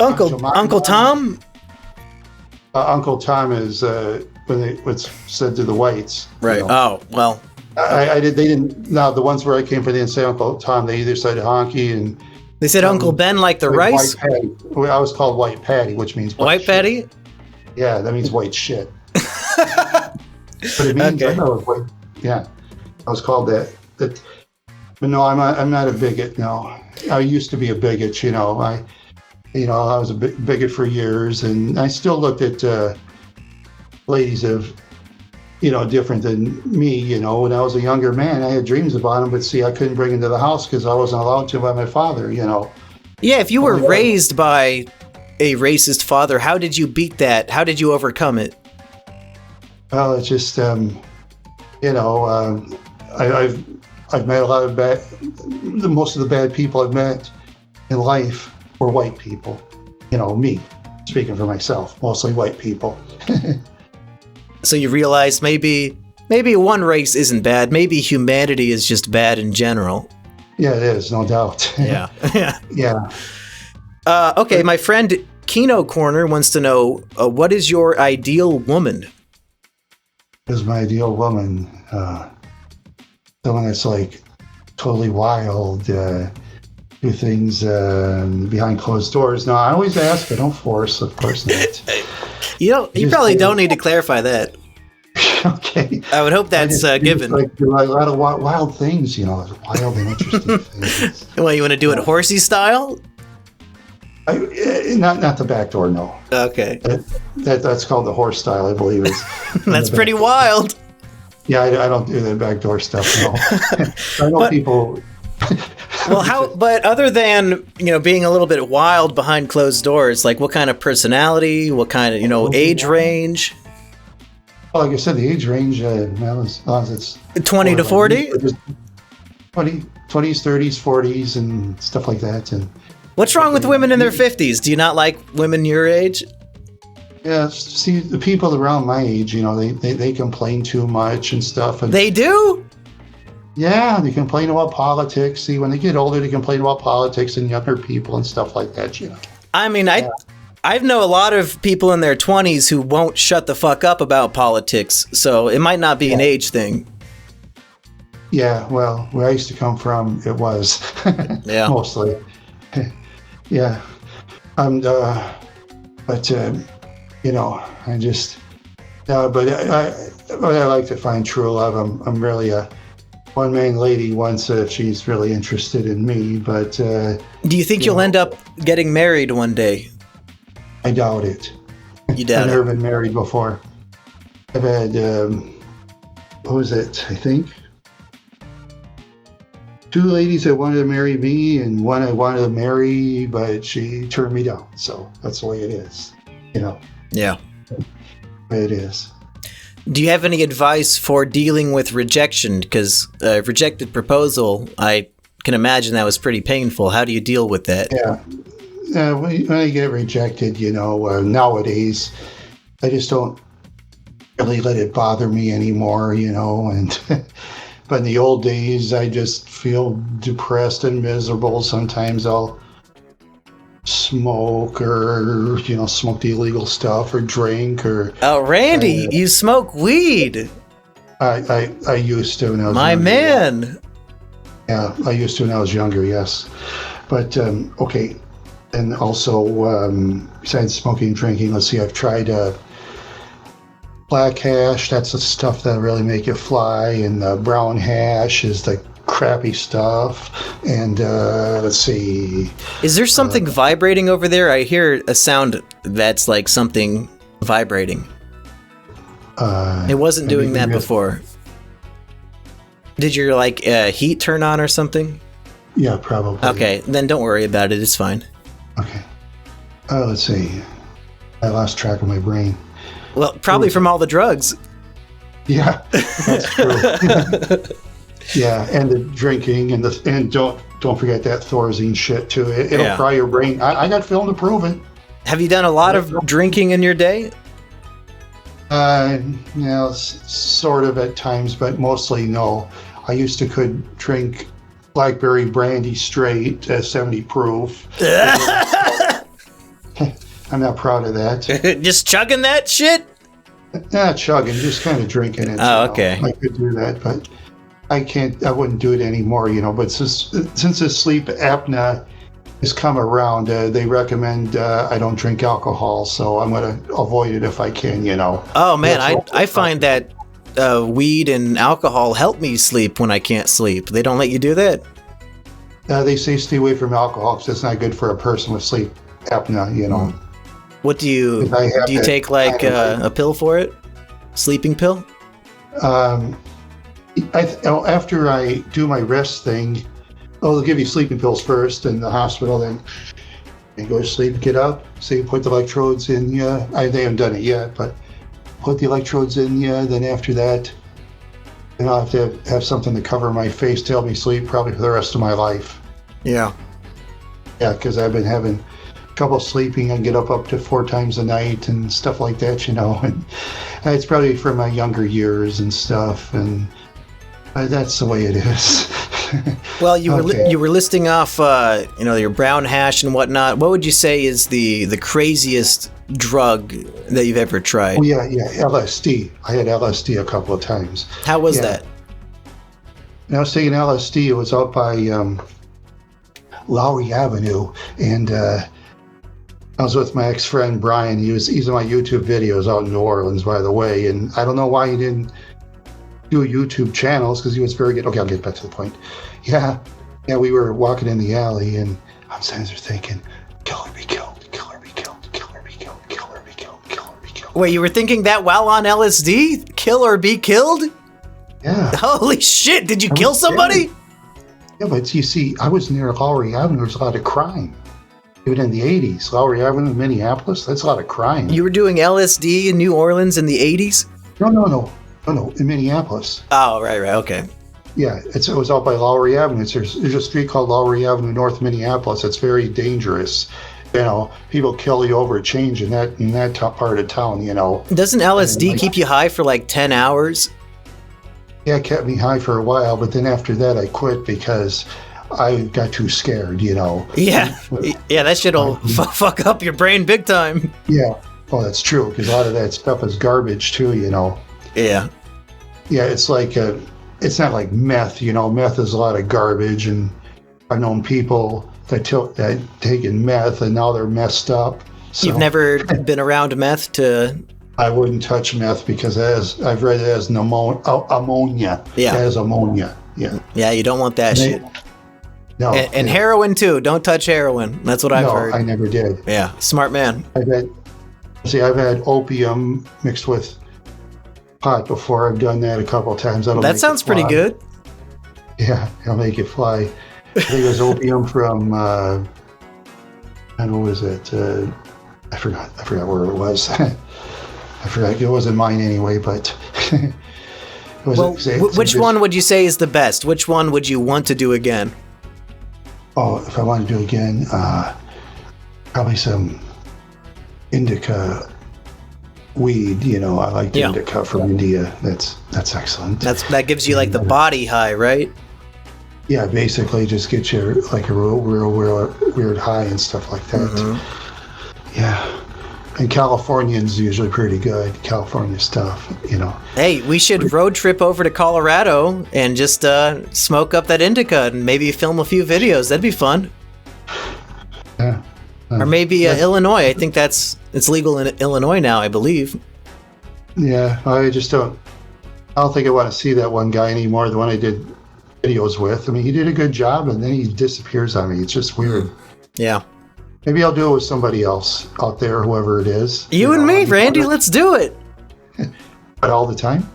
Uncle Tom? Uncle Tom is when it's said to the whites. Right. You know. Oh, well. They didn't. Now, the ones where I came from, they didn't say Uncle Tom. They either said honky and. They said Uncle Ben like the rice? White Patty. Well, I was called White Patty, which means white Patty? Shit. Yeah, that means white shit. But it means, I know, white, yeah. I was called that. But no, I'm not a bigot, no. I used to be a bigot, you know. You know, I was a bigot for years, and I still looked at ladies of, you know, different than me. You know, when I was a younger man, I had dreams about them, but see, I couldn't bring them to the house because I wasn't allowed to by my father, you know. Yeah, if you were raised by a racist father, how did you beat that? How did you overcome it? Well, it's just, you know, I've met a lot of most of the bad people I've met in life were white people. You know, me, speaking for myself, mostly white people. So you realized maybe one race isn't bad. Maybe humanity is just bad in general. Yeah, it is, no doubt. Yeah. Yeah. Okay, my friend Kino Corner wants to know, what is your ideal woman? Is my ideal woman someone that's like totally wild, do things behind closed doors? No, I always ask. I don't force, of course not. You probably don't need to clarify that. Okay. I would hope that's given. Like a lot of wild things, you know, wild and interesting things. Well, you want to do it horsey style? Not the back door, no. Okay. That's called the horse style, I believe. That's pretty wild. Yeah, I don't do that back door stuff, no. I know people... Well, but other than, you know, being a little bit wild behind closed doors, like what kind of personality, what kind of, you know, age range? Well, like I said, the age range, well, as long as it's 20 to 40? 20s, 30s, 40s, and stuff like that. And what's wrong with women in their 50s? Do you not like women your age? yeah, see, the people around my age, you know, they complain too much and stuff. And They do? yeah, they complain about politics. See, when they get older, they complain about politics and younger people and stuff like that, you know. I mean, I know a lot of people in their 20s who won't shut the fuck up about politics, so it might not be an age thing. Yeah, well, where I used to come from, it was. Yeah. Mostly. Yeah. But, you know, I just... No, but I like to find true love. I'm really a one-man lady once if she's really interested in me, but... Do you think you'll end up getting married one day? I doubt it. You doubt I've it? never been married before. I've had, what was it, I think? 2 ladies that wanted to marry me and one I wanted to marry, but she turned me down. So that's the way it is, you know. Yeah. The way it is. Do you have any advice for dealing with rejection? Because a rejected proposal, I can imagine that was pretty painful. How do you deal with that? Yeah. When I get rejected, you know, nowadays, I just don't really let it bother me anymore, you know. And but in the old days, I just feel depressed and miserable. Sometimes I'll smoke or, you know, smoke the illegal stuff or drink or... Oh, Randy, you smoke weed. I used to when I was My younger. man. Yeah, I used to when I was younger, yes. But, okay. And also, besides smoking and drinking, let's see, I've tried black hash. That's the stuff that really make you fly. And brown hash is the crappy stuff. And let's see. Is there something vibrating over there? I hear a sound that's like something vibrating. It wasn't doing that before. Did your like heat turn on or something? Yeah, probably. Okay, then don't worry about it. It's fine. Okay. Let's see. I lost track of my brain. Well, probably from all the drugs. Yeah, that's true. Yeah, and the drinking and don't forget that Thorazine shit too. It'll fry your brain. I got film to prove it. Have you done a lot of drinking in your day? Yeah, sort of at times, but mostly no. I used to could drink blackberry brandy straight, 70 proof. I'm not proud of that. Just chugging that shit? Not chugging, just kind of drinking it. Oh, okay. I could do that, but I wouldn't do it anymore, you know. But since the sleep apnea has come around, they recommend I don't drink alcohol, so I'm going to avoid it if I can, you know. Oh, man, I find that weed and alcohol help me sleep when I can't sleep. They don't let you do that? They say stay away from alcohol because it's not good for a person with sleep apnea, you know. What do you take like a pill for it? Sleeping pill? After I do my rest thing, they'll give you sleeping pills first in the hospital, then you go to sleep, get up, so you put the electrodes in you. They haven't done it yet, but put the electrodes in you, then after that, then I'll have to have something to cover my face to help me sleep probably for the rest of my life. Yeah. Yeah, because I've been having trouble sleeping. I get up to 4 times a night and stuff like that, you know, and it's probably from my younger years and stuff, and that's the way it is. Well, you were listing off, your brown hash and whatnot. What would you say is the craziest drug that you've ever tried? Oh, yeah, LSD. I had LSD a couple of times. How was that? When I was taking LSD, it was out by Lowry Avenue, and I was with my ex-friend Brian. He's in my YouTube videos out in New Orleans, by the way, and I don't know why he didn't do YouTube channels, because he was very good. Okay, I'll get back to the point. Yeah, we were walking in the alley, and I'm sitting there thinking, kill or be killed, kill or be killed, kill or be killed, kill or be killed, kill or be killed. Wait, you were thinking that while on LSD? Kill or be killed? Yeah. Holy shit, did you kill somebody? Yeah, but you see, I was near Lowry Avenue. There's a lot of crime. Even in the 80s, Lowry Avenue, Minneapolis, that's a lot of crime. You were doing LSD in New Orleans in the 80s? No, in Minneapolis. Oh, right, okay. Yeah, it was out by Lowry Avenue. There's a street called Lowry Avenue, North Minneapolis. It's very dangerous. You know, people kill you over a change in that part of town, you know. Doesn't LSD keep you high for like 10 hours? Yeah, it kept me high for a while, but then after that I quit because I got too scared, you know. Yeah, that shit'll fuck up your brain big time. Yeah, oh, that's true, because a lot of that stuff is garbage too, you know. Yeah. Yeah, it's like it's not like meth, you know. Meth is a lot of garbage, and I've known people that taken meth and now they're messed up. So You've never been around meth to... I wouldn't touch meth because I've read it as ammonia. Yeah. It has ammonia. Yeah. Yeah, you don't want that shit. No. And heroin too. Don't touch heroin. That's what I've heard. No, I never did. Yeah, smart man. I've had opium mixed with pot before. I've done that a couple of times. That sounds pretty good. Yeah, it'll make it fly. I think it was opium from, what was it? I forgot where it was. I forgot. It wasn't mine anyway, but... which one would you say is the best? Which one would you want to do again? Oh, if I want to do it again, probably some indica weed. You know, I like the indica from India. That's excellent. That gives you like the body high, right? Yeah, basically just get you like a real weird high and stuff like that. Mm-hmm. Yeah. And Californian's usually pretty good. California stuff, you know. Hey, we should road trip over to Colorado and just smoke up that indica and maybe film a few videos. That'd be fun. Yeah. Or maybe Illinois. I think it's legal in Illinois now, I believe. Yeah, I don't think I want to see that one guy anymore, the one I did videos with. I mean, he did a good job, and then he disappears on me. It's just weird. Yeah. Maybe I'll do it with somebody else out there, whoever it is. You and me, Randy, let's do it. But all the time?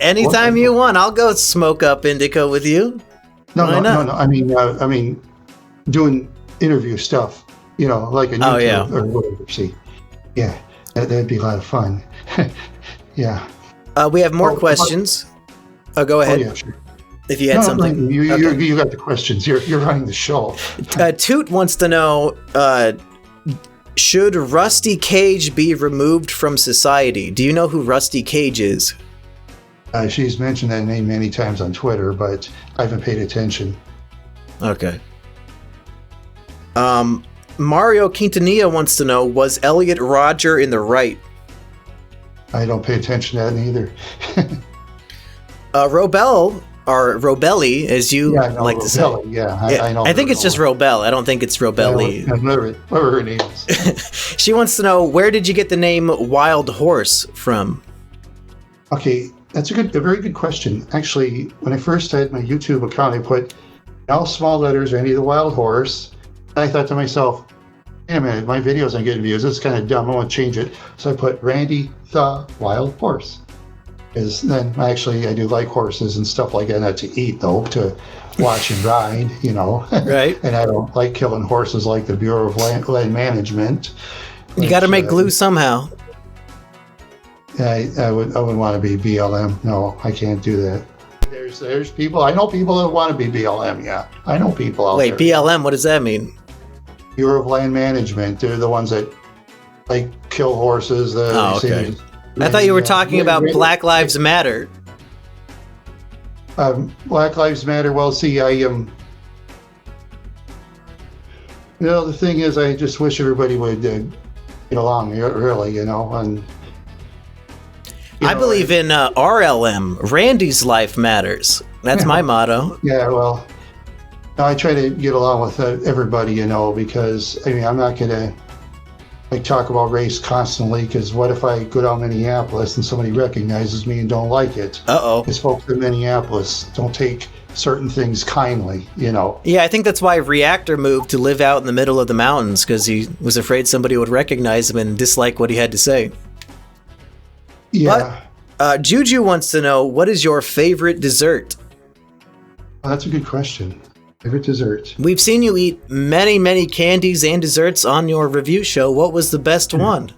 Anytime you want, I'll go smoke up indica with you. No. I mean, doing interview stuff, you know, like a YouTube or whatever. See, yeah, that'd be a lot of fun. Yeah. We have more questions. Go ahead. Oh, yeah, sure. If you had something. You got the questions. You're running the show. Toot wants to know, should Rusty Cage be removed from society? Do you know who Rusty Cage is? She's mentioned that name many times on Twitter, but I haven't paid attention. Okay. Mario Quintanilla wants to know, was Elliot Rodger in the right? I don't pay attention to that either. Robel, or Robelli, as you like to say. Yeah, I know. I think it's just Robel. I don't think it's Robelli. Whatever her name is. She wants to know, where did you get the name Wild Horse from? Okay, that's a very good question. Actually, when I first had my YouTube account, I put in all small letters Randy the Wild Horse. And I thought to myself, Hey man, my videos aren't getting views. It's kind of dumb. I want to change it. So I put Randy the Wild Horse. Is then I do like horses and stuff like that. Not to eat though, to watch and ride, Right. And I don't like killing horses like the Bureau of Land Management. You got to make glue somehow. I wouldn't want to be BLM. No, I can't do that. There's people. I know people that want to be BLM. Yeah, I know people out there. Wait, BLM? What does that mean? Bureau of Land Management. They're the ones that like kill horses. Okay. I thought you were talking about Black Lives Matter. Black Lives Matter. Well, see, the thing is, I just wish everybody would get along, really, and. I believe in RLM. Randy's life matters. That's my motto. Yeah, well, I try to get along with everybody, because I'm not gonna talk about race constantly. Because what if I go down Minneapolis and somebody recognizes me and don't like it? Because folks in Minneapolis don't take certain things kindly, Yeah, I think that's why Reactor moved to live out in the middle of the mountains, because he was afraid somebody would recognize him and dislike what he had to say. Yeah. But Juju wants to know, what is your favorite dessert? Oh, that's a good question. Favorite dessert? We've seen you eat many, many candies and desserts on your review show. What was the best one?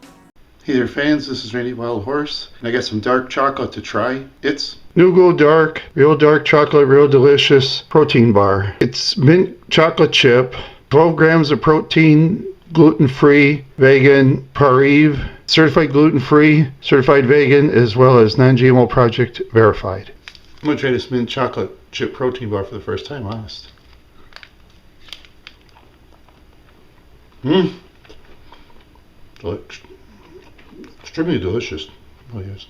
Hey there, fans. This is Randy Wild Horse, and I got some dark chocolate to try. It's Nugo Dark, real dark chocolate, real delicious protein bar. It's mint chocolate chip, 12 grams of protein, gluten-free, vegan, Pariv, certified gluten-free, certified vegan, as well as non-GMO project verified. I'm going to try this mint chocolate chip protein bar for the first time, honest. Extremely delicious. Oh, yes.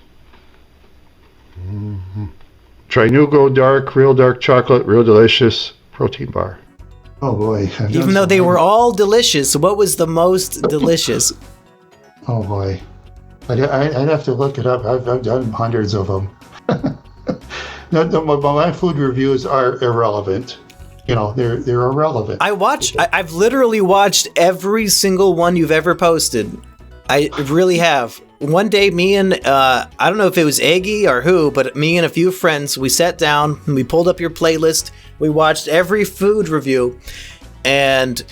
Try Nugo Dark, real dark chocolate, real delicious protein bar. Oh boy. Even though they were all delicious, what was the most delicious? Oh boy. I'd have to look it up. I've done hundreds of them. My food reviews are irrelevant. They're irrelevant. I've literally watched every single one you've ever posted. I really have. One day, me and, I don't know if it was Eggy or who, but me and a few friends, we sat down and we pulled up your playlist. We watched every food review, and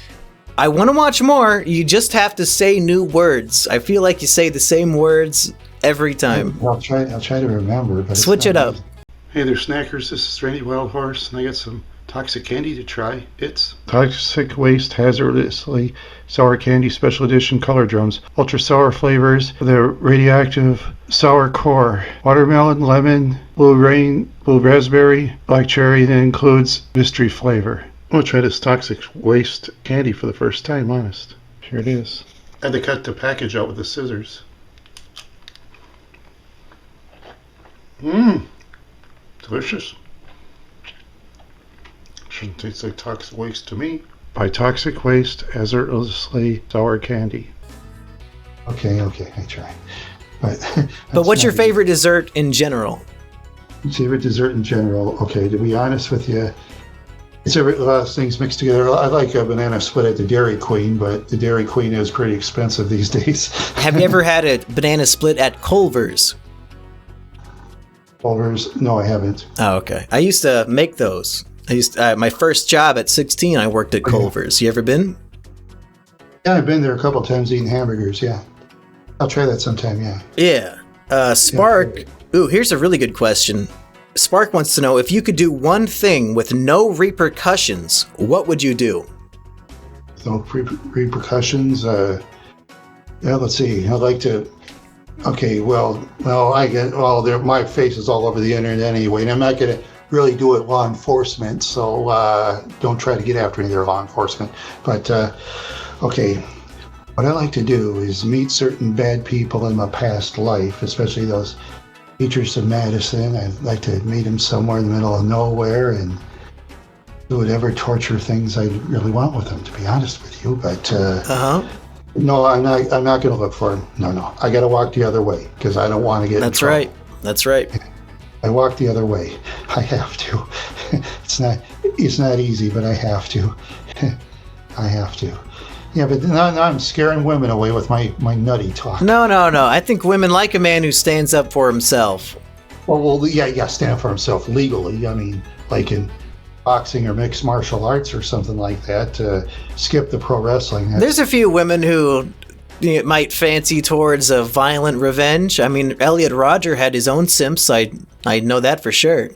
I want to watch more. You just have to say new words. I feel like you say the same words every time. I'll try to remember. But switch it up. Hey there, snackers. This is Randy Wild Horse, and I got some toxic candy to try. It's Toxic Waste Hazardously Sour Candy Special Edition Color Drums. Ultra sour flavors. The radioactive sour core. Watermelon, lemon, blue raspberry, black cherry, that includes mystery flavor. I'm going to try this Toxic Waste candy for the first time, honest. Here it is. I had to cut the package out with the scissors. Delicious. Shouldn't taste like toxic waste to me. By Toxic Waste Hazardously Sour Candy. Okay, I try. But what's your favorite dessert in general? Favorite dessert in general? Okay, to be honest with you, it's a lot of things mixed together. I like a banana split at the Dairy Queen, but the Dairy Queen is pretty expensive these days. Have you ever had a banana split at Culver's? Culver's? No, I haven't. Oh, okay. I used to make those. My first job at 16, I worked at Culver's. You ever been? Yeah, I've been there a couple times eating hamburgers, yeah. I'll try that sometime, yeah. Yeah. Spark. Ooh, here's a really good question. Spark wants to know, if you could do one thing with no repercussions, what would you do? No repercussions? Let's see. I'd like to... Okay, my face is all over the internet anyway, and I'm not going to really do it law enforcement, so don't try to get after me there, law enforcement. But, okay, what I like to do is meet certain bad people in my past life, especially those teachers of medicine. I'd like to meet them somewhere in the middle of nowhere and do whatever torture things I really want with them, to be honest with you. But, no, I'm not going to look for them. No. I got to walk the other way because I don't want to get in trouble. That's right. I walk the other way. I have to. It's not easy, but I have to. I have to. Yeah, but now I'm scaring women away with my nutty talk. No. I think women like a man who stands up for himself. Well, yeah, stand up for himself legally. I mean, like in boxing or mixed martial arts or something like that. Skip the pro wrestling. There's a few women who might fancy towards a violent revenge. I mean, Elliot Rodger had his own simps. I know that for sure.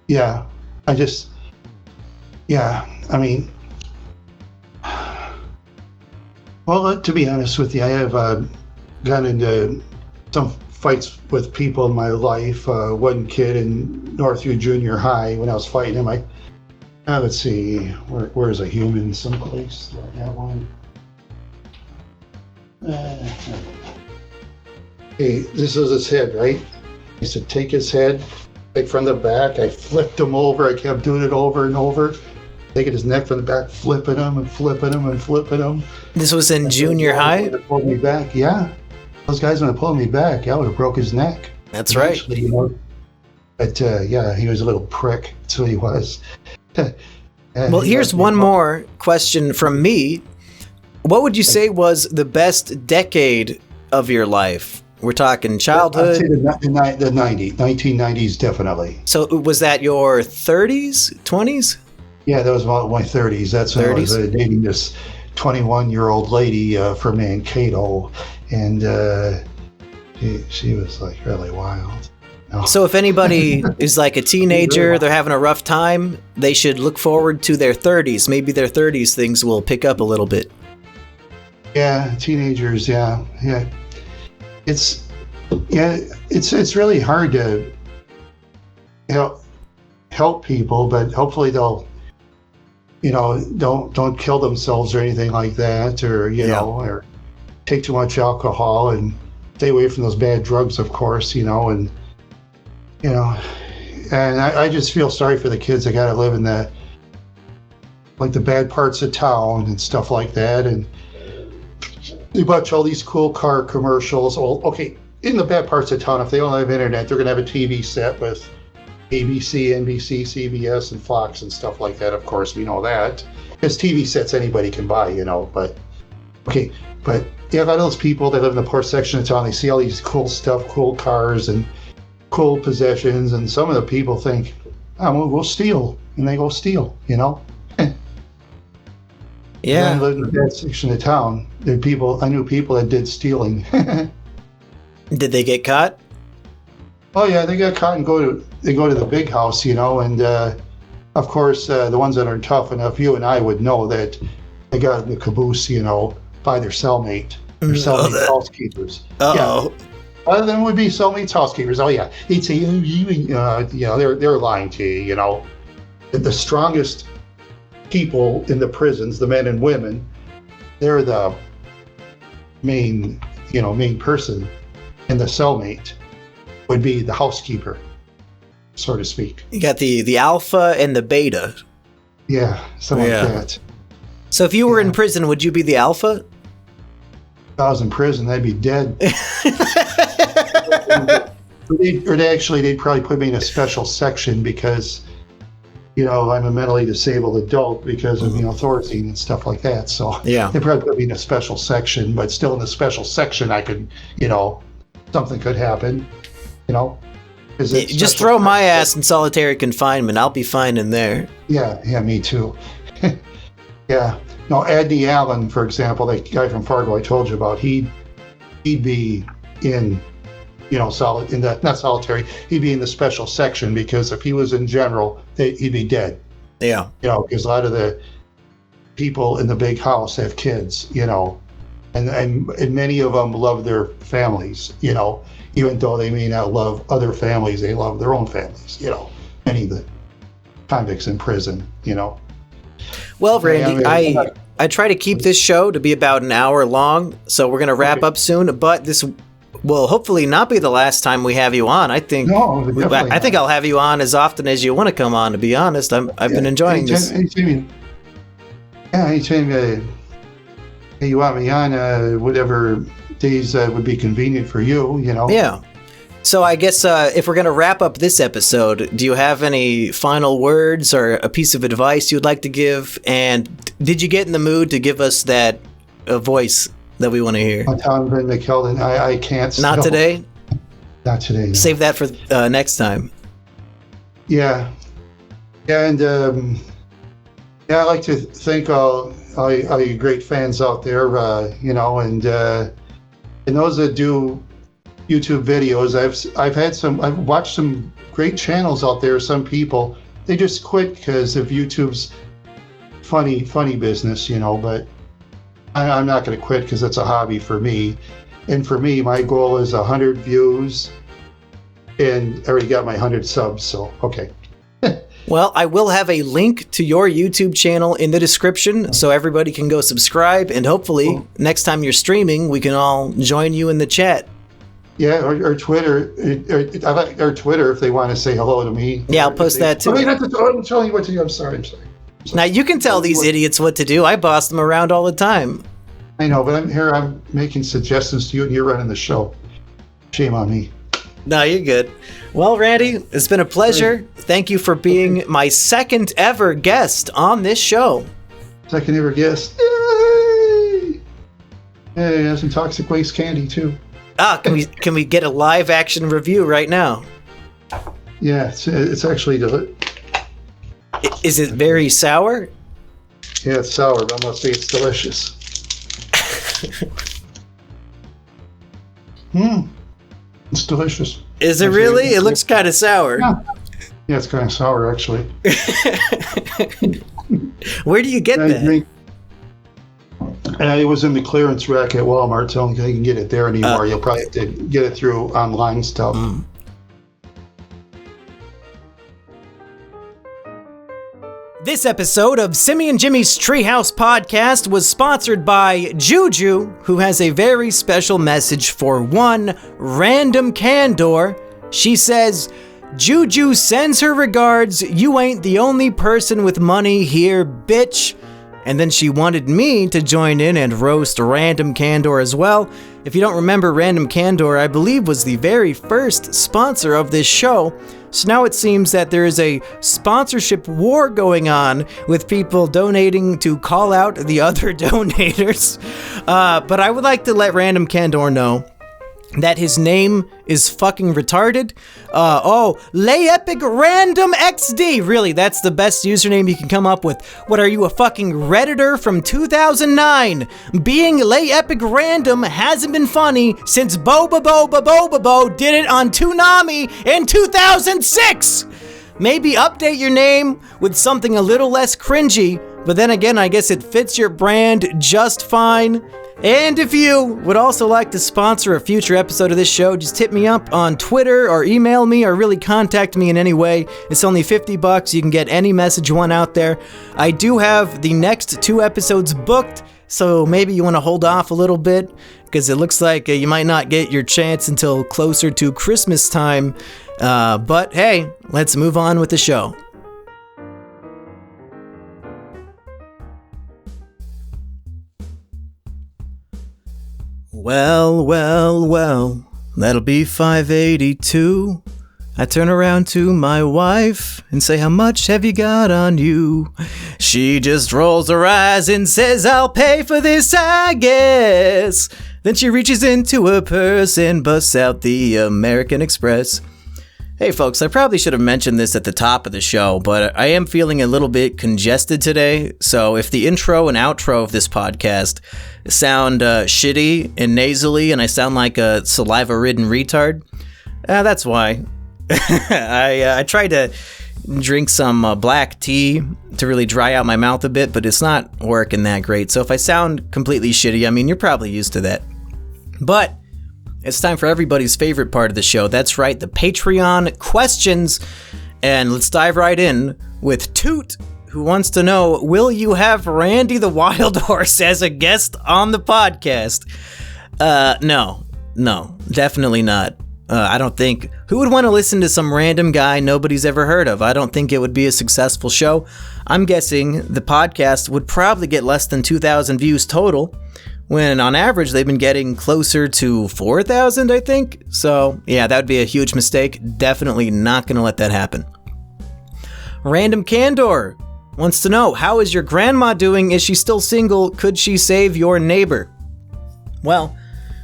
Yeah, I mean, well, to be honest with you, I have gotten into some fights with people in my life. One kid in Northview Junior High, when I was fighting him, let's see, where's a human someplace? Do I have one? Hey, this is his head, right? I said, take his head, like from the back. I flipped him over. I kept doing it over and over. Taking his neck from the back, flipping him and flipping him and flipping him. This was in junior high? Pulled me back, yeah. Those guys, when they pulled me back, I would have broke his neck. That's right. You know? But yeah, he was a little prick. That's what he was. Well, here's one more question from me. What would you say was the best decade of your life? We're talking childhood. I'd say the 1990s, definitely. So was that your 30s, 20s? Yeah, that was about my 30s. That's when 30s? I was dating this 21-year-old lady from Mankato, and she was like really wild. No. So if anybody is like a teenager, they're having a rough time, they should look forward to their 30s. Maybe their 30s things will pick up a little bit. Yeah, teenagers. Yeah. It's really hard to help people, but hopefully they'll, don't kill themselves or anything like that, or or take too much alcohol and stay away from those bad drugs, of course, and I just feel sorry for the kids that got to live in the bad parts of town and stuff like that, and they watch all these cool car commercials. Well, okay, in the bad parts of town, if they don't have internet, they're going to have a TV set with ABC, NBC, CBS, and Fox and stuff like that. Of course, we know that. Because TV sets anybody can buy, but okay. But you have all those people that live in the poor section of town, they see all these cool stuff, cool cars and cool possessions, and some of the people think, we'll steal. And they go steal, Yeah. I lived in a bad section of town. I knew people that did stealing. Did they get caught? Oh yeah, they got caught and they go to the big house, and of course the ones that are tough enough, you and I would know that they got the caboose, by their cellmate. Their cellmate housekeepers. Uh-oh. Yeah. Other than would be cellmates housekeepers. Oh yeah, he'd say they're lying to you. The strongest people in the prisons, the men and women, they're the main person, and the cellmate would be the housekeeper, so to speak. You got the alpha and the beta. Yeah, something like that. So if you were in prison, would you be the alpha? If I was in prison, I'd be dead. They'd probably put me in a special section because, I'm a mentally disabled adult because of, Thorazine and stuff like that. So they probably put me in a special section, but still in the special section, I could, something could happen, Just throw my ass in solitary confinement. I'll be fine in there. Yeah, me too. Yeah. No, Adney Allen, for example, that guy from Fargo I told you about, he'd be in, not solitary, he'd be in the special section, because if he was in general, he'd be dead. Yeah. Because a lot of the people in the big house have kids, and many of them love their families, even though they may not love other families, they love their own families, many of the convicts in prison, Well, Randy, I try to keep this show to be about an hour long, so we're going to wrap up soon, but this will hopefully not be the last time we have you on. I think I'll have you on as often as you want to come on, to be honest. I've been enjoying this. Anytime you want me on, whatever days would be convenient for you, Yeah. So I guess if we're going to wrap up this episode, do you have any final words or a piece of advice you'd like to give? And Did you get in the mood to give us that voice that we want to hear? I'm telling Ben McKeldin, I can't. Not today? Not today. No. Save that for next time. Yeah. Yeah, and I like to thank all you great fans out there, and those that do YouTube videos. I've watched some great channels out there. Some people, they just quit because of YouTube's funny business, but I'm not going to quit because it's a hobby for me. And for me, my goal is 100 views, and I already got my 100 subs, so okay. Well, I will have a link to your YouTube channel in the description so everybody can go subscribe, and hopefully next time you're streaming, we can all join you in the chat. Yeah, or Twitter. I like our Twitter if they want to say hello to me. Yeah, I'll post that too. I'm telling you what to do. I'm sorry. Now you can tell these idiots what to do. I boss them around all the time. I know, but I'm making suggestions to you, and you're running the show. Shame on me. No, you're good. Well, Randy, it's been a pleasure. Thank you for being my second ever guest on this show. Second ever guest. Yay! Hey, have some toxic waste candy too. Can we get a live action review right now? Yeah, it's actually Is it very sour? Yeah, it's sour, but I'm gonna say it's delicious. It's delicious. Is it really? It looks kind of sour. Yeah, it's kind of sour, actually. Where do you get that? It was in the clearance rack at Walmart, so I don't think you can get it there anymore. You'll probably have to get it through online stuff. This episode of SIMIAN Jimmy'S Treehouse Podcast was sponsored by Juju, who has a very special message for one random Candor. She says, Juju sends her regards. You ain't the only person with money here, bitch. And then she wanted me to join in and roast Random Candor as well. If you don't remember, Random Candor, I believe, was the very first sponsor of this show. So now it seems that there is a sponsorship war going on with people donating to call out the other donators. But I would like to let Random Candor know that his name is fucking retarded. Lay Epic Random XD. Really, that's the best username you can come up with. What are you, a fucking Redditor from 2009? Being Lay Epic Random hasn't been funny since Boba did it on Toonami in 2006. Maybe update your name with something a little less cringy, but then again, I guess it fits your brand just fine. And if you would also like to sponsor a future episode of this show, just hit me up on Twitter or email me or really contact me in any way. It's only $50. You can get any message you want out there. I do have the next 2 episodes booked, so maybe you want to hold off a little bit because it looks like you might not get your chance until closer to Christmas time. But hey, let's move on with the show. Well, that'll be $5.82. I turn around to my wife and say, how much have you got on you? She just rolls her eyes and says, I'll pay for this, I guess. Then she reaches into her purse and busts out the American Express. Hey folks, I probably should have mentioned this at the top of the show, but I am feeling a little bit congested today, so if the intro and outro of this podcast sound shitty and nasally and I sound like a saliva-ridden retard, that's why. I tried to drink some black tea to really dry out my mouth a bit, but it's not working that great, so if I sound completely shitty, I mean, you're probably used to that. But it's time for everybody's favorite part of the show. That's right, the Patreon questions. And let's dive right in with Toot, who wants to know, will you have Randy the Wild Horse as a guest on the podcast? No, definitely not. I don't think, who would want to listen to some random guy nobody's ever heard of? I don't think it would be a successful show. I'm guessing the podcast would probably get less than 2,000 views total, when on average they've been getting closer to 4,000, I think. So yeah, that would be a huge mistake. Definitely not going to let that happen. Random Candor, wants to know, how is your grandma doing? Is she still single? Could she save your neighbor? Well,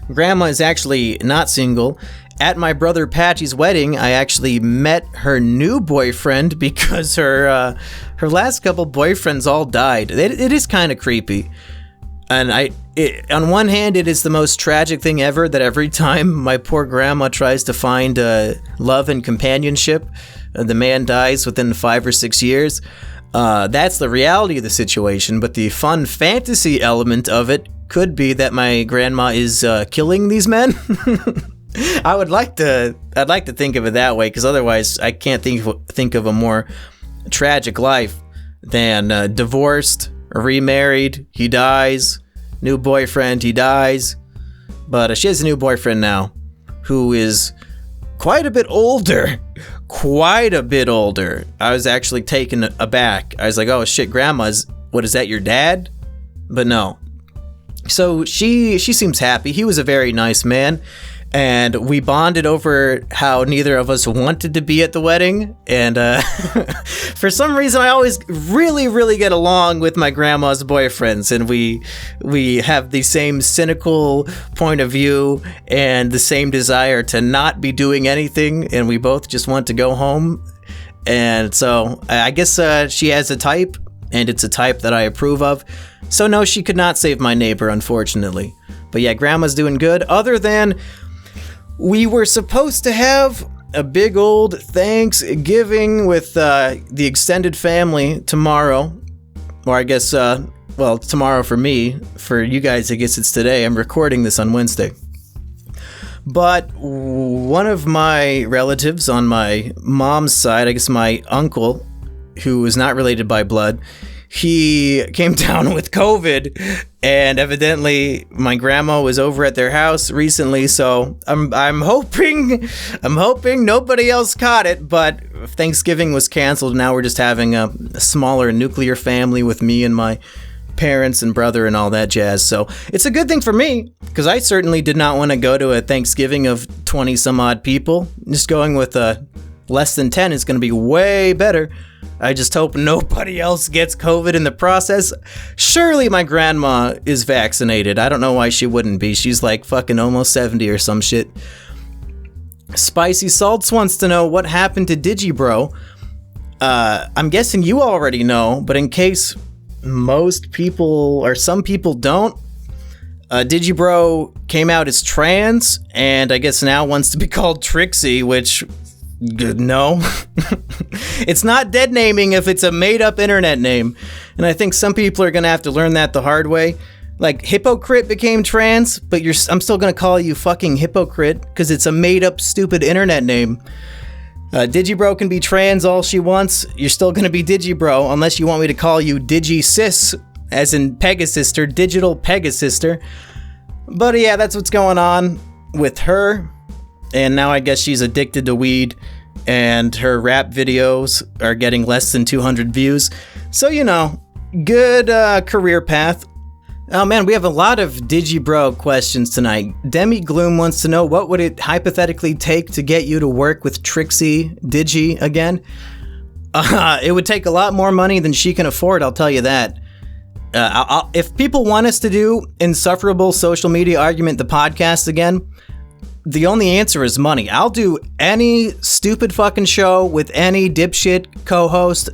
grandma is actually not single. At my brother Patchy's wedding, I actually met her new boyfriend because her last couple boyfriends all died. It is kind of creepy. And on one hand, it is the most tragic thing ever that every time my poor grandma tries to find love and companionship, the man dies within 5 or 6 years. That's the reality of the situation, but the fun fantasy element of it could be that my grandma is killing these men. I'd like to think of it that way, because otherwise I can't think of a more tragic life than divorced, remarried, he dies, new boyfriend, he dies. But she has a new boyfriend now, who is quite a bit older. I was actually taken aback. I was like, oh shit, grandma's, what is that, your dad? But no. So she seems happy. He was a very nice man. And we bonded over how neither of us wanted to be at the wedding. And for some reason, I always really, really get along with my grandma's boyfriends. And we have the same cynical point of view and the same desire to not be doing anything. And we both just want to go home. And so I guess she has a type, and it's a type that I approve of. So no, she could not save my neighbor, unfortunately. But yeah, grandma's doing good. Other than, we were supposed to have a big old Thanksgiving with the extended family tomorrow. Or I guess, tomorrow for me. For you guys, I guess it's today. I'm recording this on Wednesday. But one of my relatives on my mom's side, I guess my uncle, who is not related by blood, he came down with COVID, and evidently my grandma was over at their house recently, so I'm hoping nobody else caught it, but Thanksgiving was canceled. Now we're just having a smaller nuclear family with me and my parents and brother and all that jazz. So it's a good thing for me, because I certainly did not want to go to a Thanksgiving of 20 some odd people. Just going with less than 10 is going to be way better. I just hope nobody else gets COVID in the process. Surely my grandma is vaccinated. I don't know why she wouldn't be. She's like fucking almost 70 or some shit. Spicy Salts wants to know what happened to Digibro. I'm guessing you already know, but in case most people or some people don't, Digibro came out as trans, and I guess now wants to be called Trixie, which... no. It's not dead naming if it's a made-up internet name. And I think some people are going to have to learn that the hard way. Like, Hypocrite became trans, but I'm still going to call you fucking Hypocrite because it's a made-up stupid internet name. Digibro can be trans all she wants. You're still going to be Digibro unless you want me to call you Digi-Sis, as in Pegasister, Digital Pegasister. But yeah, that's what's going on with her. And now I guess she's addicted to weed, and her rap videos are getting less than 200 views. So, good career path. Oh man, we have a lot of Digibro questions tonight. Demi Gloom wants to know, what would it hypothetically take to get you to work with Trixie Digi again? It would take a lot more money than she can afford, I'll tell you that. If people want us to do Insufferable Social Media Argument, the podcast again, the only answer is money. I'll do any stupid fucking show with any dipshit co-host.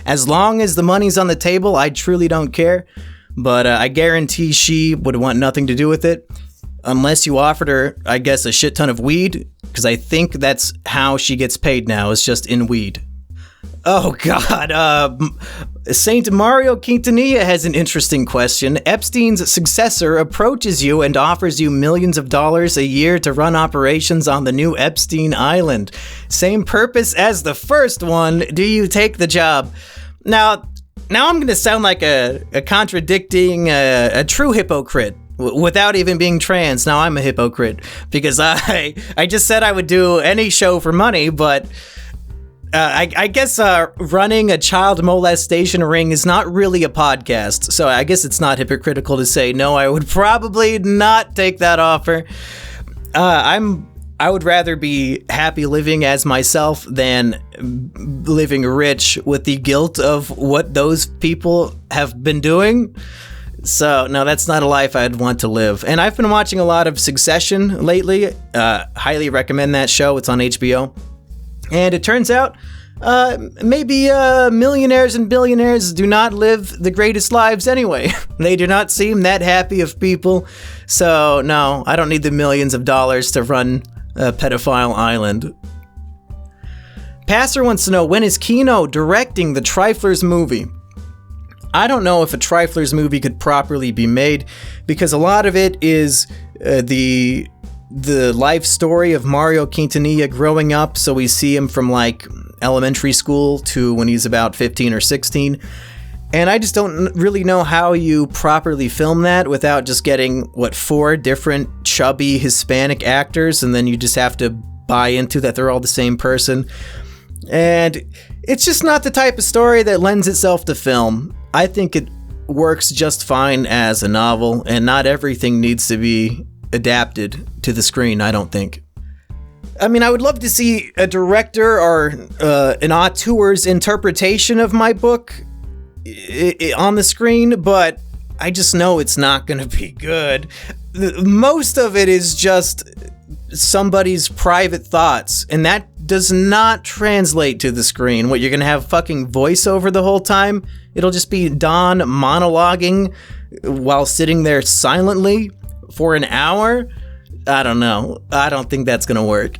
As long as the money's on the table, I truly don't care. But I guarantee she would want nothing to do with it. Unless you offered her, I guess, a shit ton of weed. Because I think that's how she gets paid now, is just in weed. Oh, God. Saint Mario Quintanilla has an interesting question. Epstein's successor approaches you and offers you millions of dollars a year to run operations on the new Epstein Island. Same purpose as the first one. Do you take the job? Now I'm going to sound like a contradicting, a true hypocrite. Without even being trans. Now I'm a hypocrite. Because I just said I would do any show for money, but... I guess running a child molestation ring is not really a podcast, so I guess it's not hypocritical to say no, I would probably not take that offer. I'm I would rather be happy living as myself than living rich with the guilt of what those people have been doing. So, no, that's not a life I'd want to live. And I've been watching a lot of Succession lately. Highly recommend that show. It's on HBO. And it turns out maybe millionaires and billionaires do not live the greatest lives anyway. They do not seem that happy of people. So, no, I don't need the millions of dollars to run a pedophile island. Passer wants to know, when is Kino directing the Triflers movie? I don't know if a Triflers movie could properly be made, because a lot of it is the life story of Mario Quintanilla growing up. So we see him from like elementary school to when he's about 15 or 16. And I just don't really know how you properly film that without just getting, 4 different chubby Hispanic actors, and then you just have to buy into that they're all the same person. And it's just not the type of story that lends itself to film. I think it works just fine as a novel, and not everything needs to be adapted to the screen, I don't think. I mean, I would love to see a director or an auteur's interpretation of my book on the screen, but I just know it's not going to be good. Most of it is just somebody's private thoughts, and that does not translate to the screen. What, you're going to have fucking voiceover the whole time? It'll just be Don monologuing while sitting there silently for an hour? I don't know. I don't think that's going to work.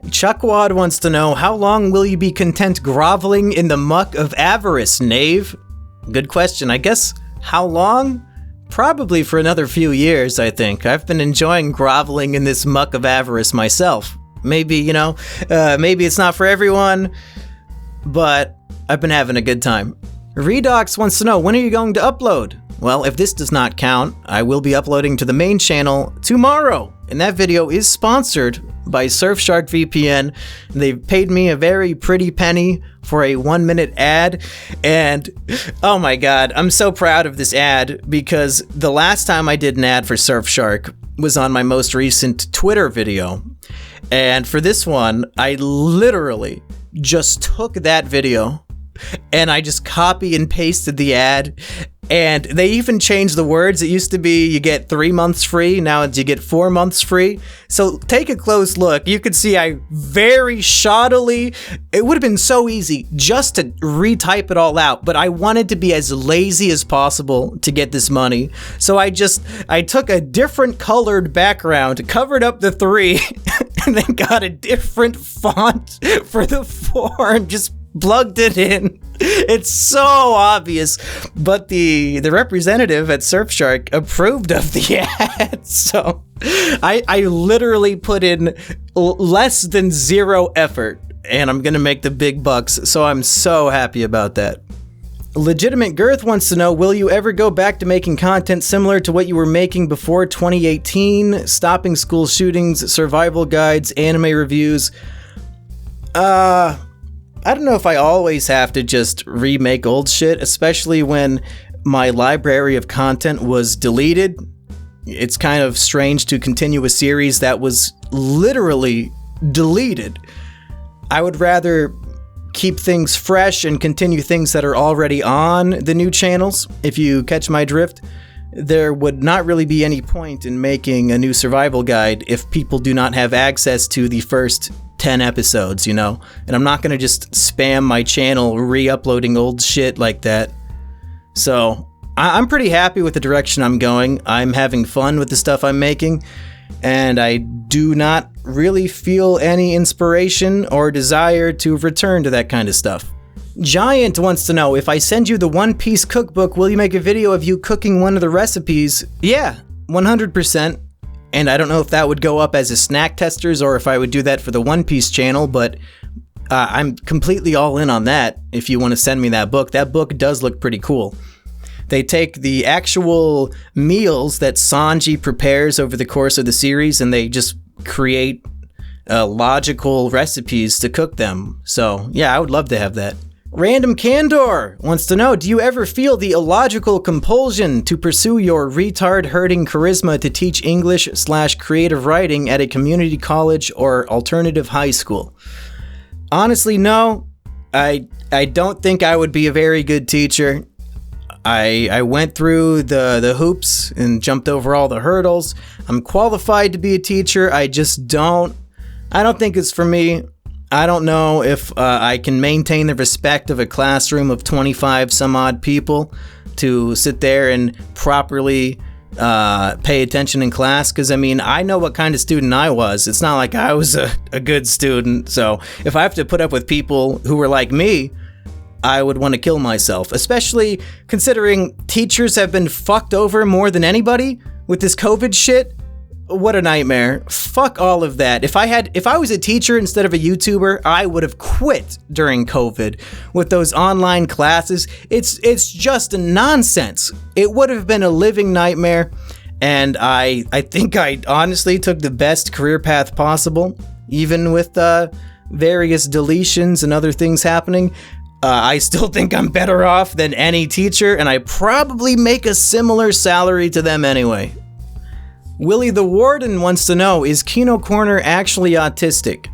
Chuckwad wants to know, how long will you be content groveling in the muck of avarice, knave? Good question. I guess, how long? Probably for another few years, I think. I've been enjoying groveling in this muck of avarice myself. Maybe, maybe it's not for everyone, but I've been having a good time. Redox wants to know, when are you going to upload? Well, if this does not count, I will be uploading to the main channel tomorrow. And that video is sponsored by Surfshark VPN. They've paid me a very pretty penny for a 1-minute ad. And oh my god, I'm so proud of this ad, because the last time I did an ad for Surfshark was on my most recent Twitter video. And for this one, I literally just took that video and I just copy and pasted the ad. And they even changed the words. It used to be you get 3 months free. Now it's you get 4 months free. So take a close look. You can see I very shoddily, it would have been so easy just to retype it all out, but I wanted to be as lazy as possible to get this money. So I took a different colored background, covered up the 3, and then got a different font for the 4 and just plugged it in. It's so obvious, but the representative at Surfshark approved of the ad, so I literally put in less than 0 effort, and I'm gonna make the big bucks, so I'm so happy about that. Legitimate Girth wants to know, will you ever go back to making content similar to what you were making before 2018? Stopping school shootings, survival guides, anime reviews. I don't know if I always have to just remake old shit, especially when my library of content was deleted. It's kind of strange to continue a series that was literally deleted. I would rather keep things fresh and continue things that are already on the new channels. If you catch my drift, there would not really be any point in making a new survival guide if people do not have access to the first 10 episodes, and I'm not going to just spam my channel re-uploading old shit like that. So I'm pretty happy with the direction I'm going. I'm having fun with the stuff I'm making, and I do not really feel any inspiration or desire to return to that kind of stuff. Giant wants to know, if I send you the One Piece cookbook, will you make a video of you cooking one of the recipes? Yeah, 100%. And I don't know if that would go up as a snack testers or if I would do that for the One Piece channel, but I'm completely all in on that. If you want to send me that book does look pretty cool. They take the actual meals that Sanji prepares over the course of the series and they just create logical recipes to cook them. So yeah, I would love to have that. Random Candor wants to know, do you ever feel the illogical compulsion to pursue your retard-hurting charisma to teach English/creative writing at a community college or alternative high school? Honestly, no. I don't think I would be a very good teacher. I went through the hoops and jumped over all the hurdles. I'm qualified to be a teacher. I don't think it's for me. I don't know if I can maintain the respect of a classroom of 25 some odd people to sit there and properly pay attention in class. Because, I mean, I know what kind of student I was. It's not like I was a good student. So if I have to put up with people who were like me, I would want to kill myself. Especially considering teachers have been fucked over more than anybody with this COVID shit. What a nightmare. Fuck all of that. If I was a teacher instead of a YouTuber, I would have quit during COVID with those online classes. It's just nonsense. It would have been a living nightmare, and I think I honestly took the best career path possible, even with various deletions and other things happening. I still think I'm better off than any teacher, and I probably make a similar salary to them anyway. Willie the Warden wants to know, is Kino Corner actually autistic?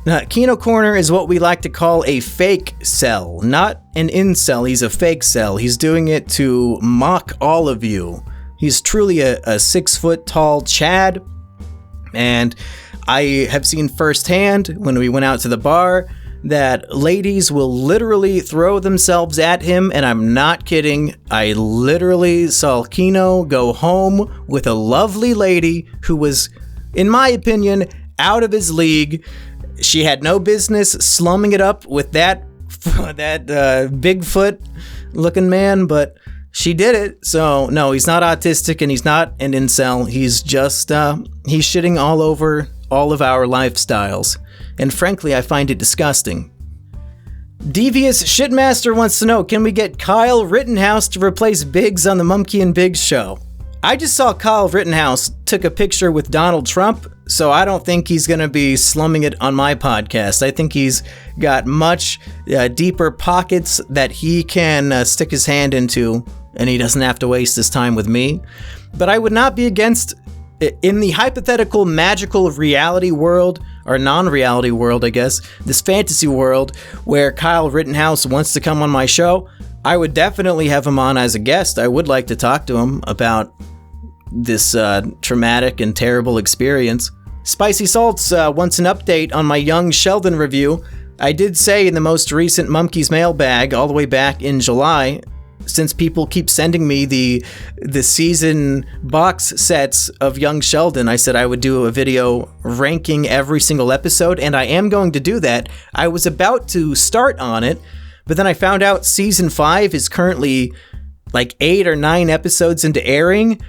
Now, Kino Corner is what we like to call a fake cell, not an incel. He's a fake cell. He's doing it to mock all of you. He's truly a 6-foot-tall Chad, and I have seen firsthand when we went out to the bar that ladies will literally throw themselves at him, and I'm not kidding. I literally saw Kino go home with a lovely lady who was, in my opinion, out of his league. She had no business slumming it up with that Bigfoot-looking man, but she did it. So, no, he's not autistic, and he's not an incel. He's just, he's shitting all over all of our lifestyles. And frankly, I find it disgusting. Devious Shitmaster wants to know, can we get Kyle Rittenhouse to replace Biggs on the Mumkey Bigs show? I just saw Kyle Rittenhouse took a picture with Donald Trump, so I don't think he's going to be slumming it on my podcast. I think he's got much deeper pockets that he can stick his hand into, and he doesn't have to waste his time with me. But I would not be against, in the hypothetical magical reality world, or non-reality world, I guess, this fantasy world where Kyle Rittenhouse wants to come on my show, I would definitely have him on as a guest. I would like to talk to him about this traumatic and terrible experience. Spicy Salts wants an update on my Young Sheldon review. I did say in the most recent Mumkey's mailbag, all the way back in July, since people keep sending me the season box sets of Young Sheldon, I said I would do a video ranking every single episode, and I am going to do that. I was about to start on it, but then I found out season 5 is currently like 8 or 9 episodes into airing,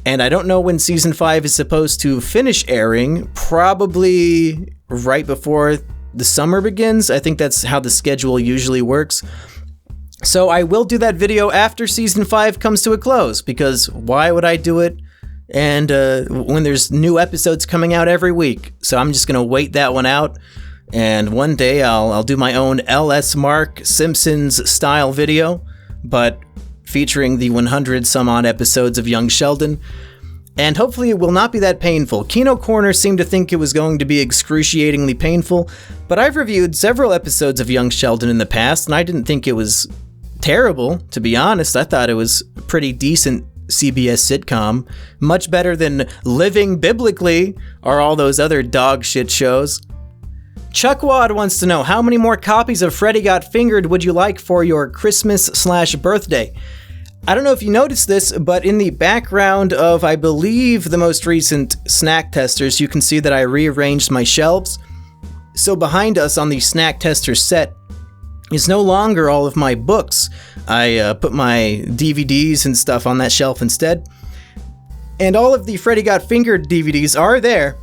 and I don't know when season 5 is supposed to finish airing, probably right before the summer begins. I think that's how the schedule usually works. So I will do that video after season 5 comes to a close, because why would I do it and when there's new episodes coming out every week? So I'm just gonna wait that one out, and one day I'll do my own LS Mark Simpsons style video, but featuring the 100 some odd episodes of Young Sheldon. And hopefully it will not be that painful. Kino Corner seemed to think it was going to be excruciatingly painful, but I've reviewed several episodes of Young Sheldon in the past, and I didn't think it was terrible, to be honest. I thought it was a pretty decent CBS sitcom. Much better than Living Biblically or all those other dog shit shows. Chuckwad wants to know, how many more copies of Freddy Got Fingered would you like for your Christmas/birthday? I don't know if you noticed this, but in the background of, I believe, the most recent Snack Testers, you can see that I rearranged my shelves. So behind us on the Snack Tester set is no longer all of my books. I put my DVDs and stuff on that shelf instead. And all of the Freddy Got Fingered DVDs are there.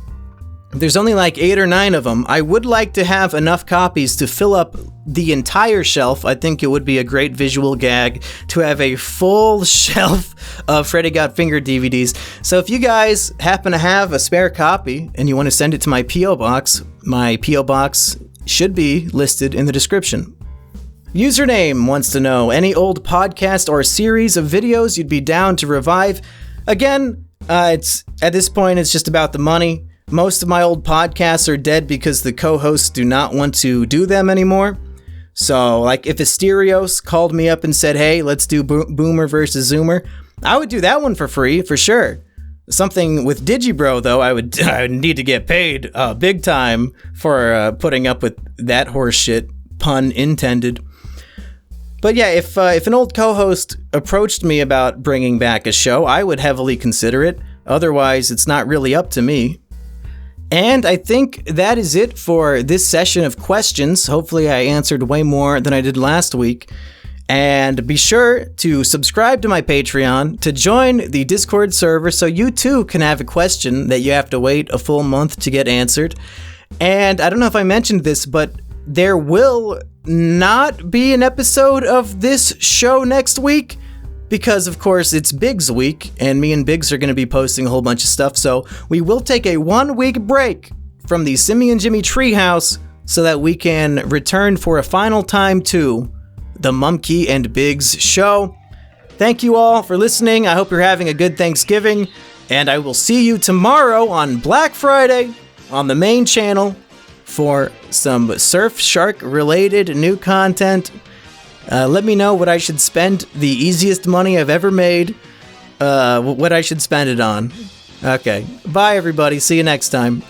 There's only like 8 or 9 of them. I would like to have enough copies to fill up the entire shelf. I think it would be a great visual gag to have a full shelf of Freddy Got Fingered DVDs. So if you guys happen to have a spare copy and you want to send it to my P.O. Box should be listed in the description. Username wants to know any old podcast or series of videos you'd be down to revive. Again, it's at this point, it's just about the money. Most of my old podcasts are dead because the co-hosts do not want to do them anymore. So, like, if Asterios called me up and said, hey, let's do Boomer versus Zoomer, I would do that one for free, for sure. Something with Digibro, though, I would need to get paid big time for putting up with that horse shit, pun intended. But yeah, if an old co-host approached me about bringing back a show, I would heavily consider it. Otherwise, it's not really up to me. And I think that is it for this session of questions. Hopefully I answered way more than I did last week. And be sure to subscribe to my Patreon, to join the Discord server so you too can have a question that you have to wait a full month to get answered. And I don't know if I mentioned this, but there will not be an episode of this show next week because, of course, it's Biggs week, and me and Biggs are going to be posting a whole bunch of stuff, so we will take a 1-week break from the SIMIAN Jimmy Treehouse so that we can return for a final time to the Mumkey and Biggs show. Thank you all for listening. I hope you're having a good Thanksgiving, and I will see you tomorrow on Black Friday on the main channel for some Surfshark related new content. Let me know what I should spend the easiest money I've ever made, what I should spend it on. Okay, bye everybody, see you next time.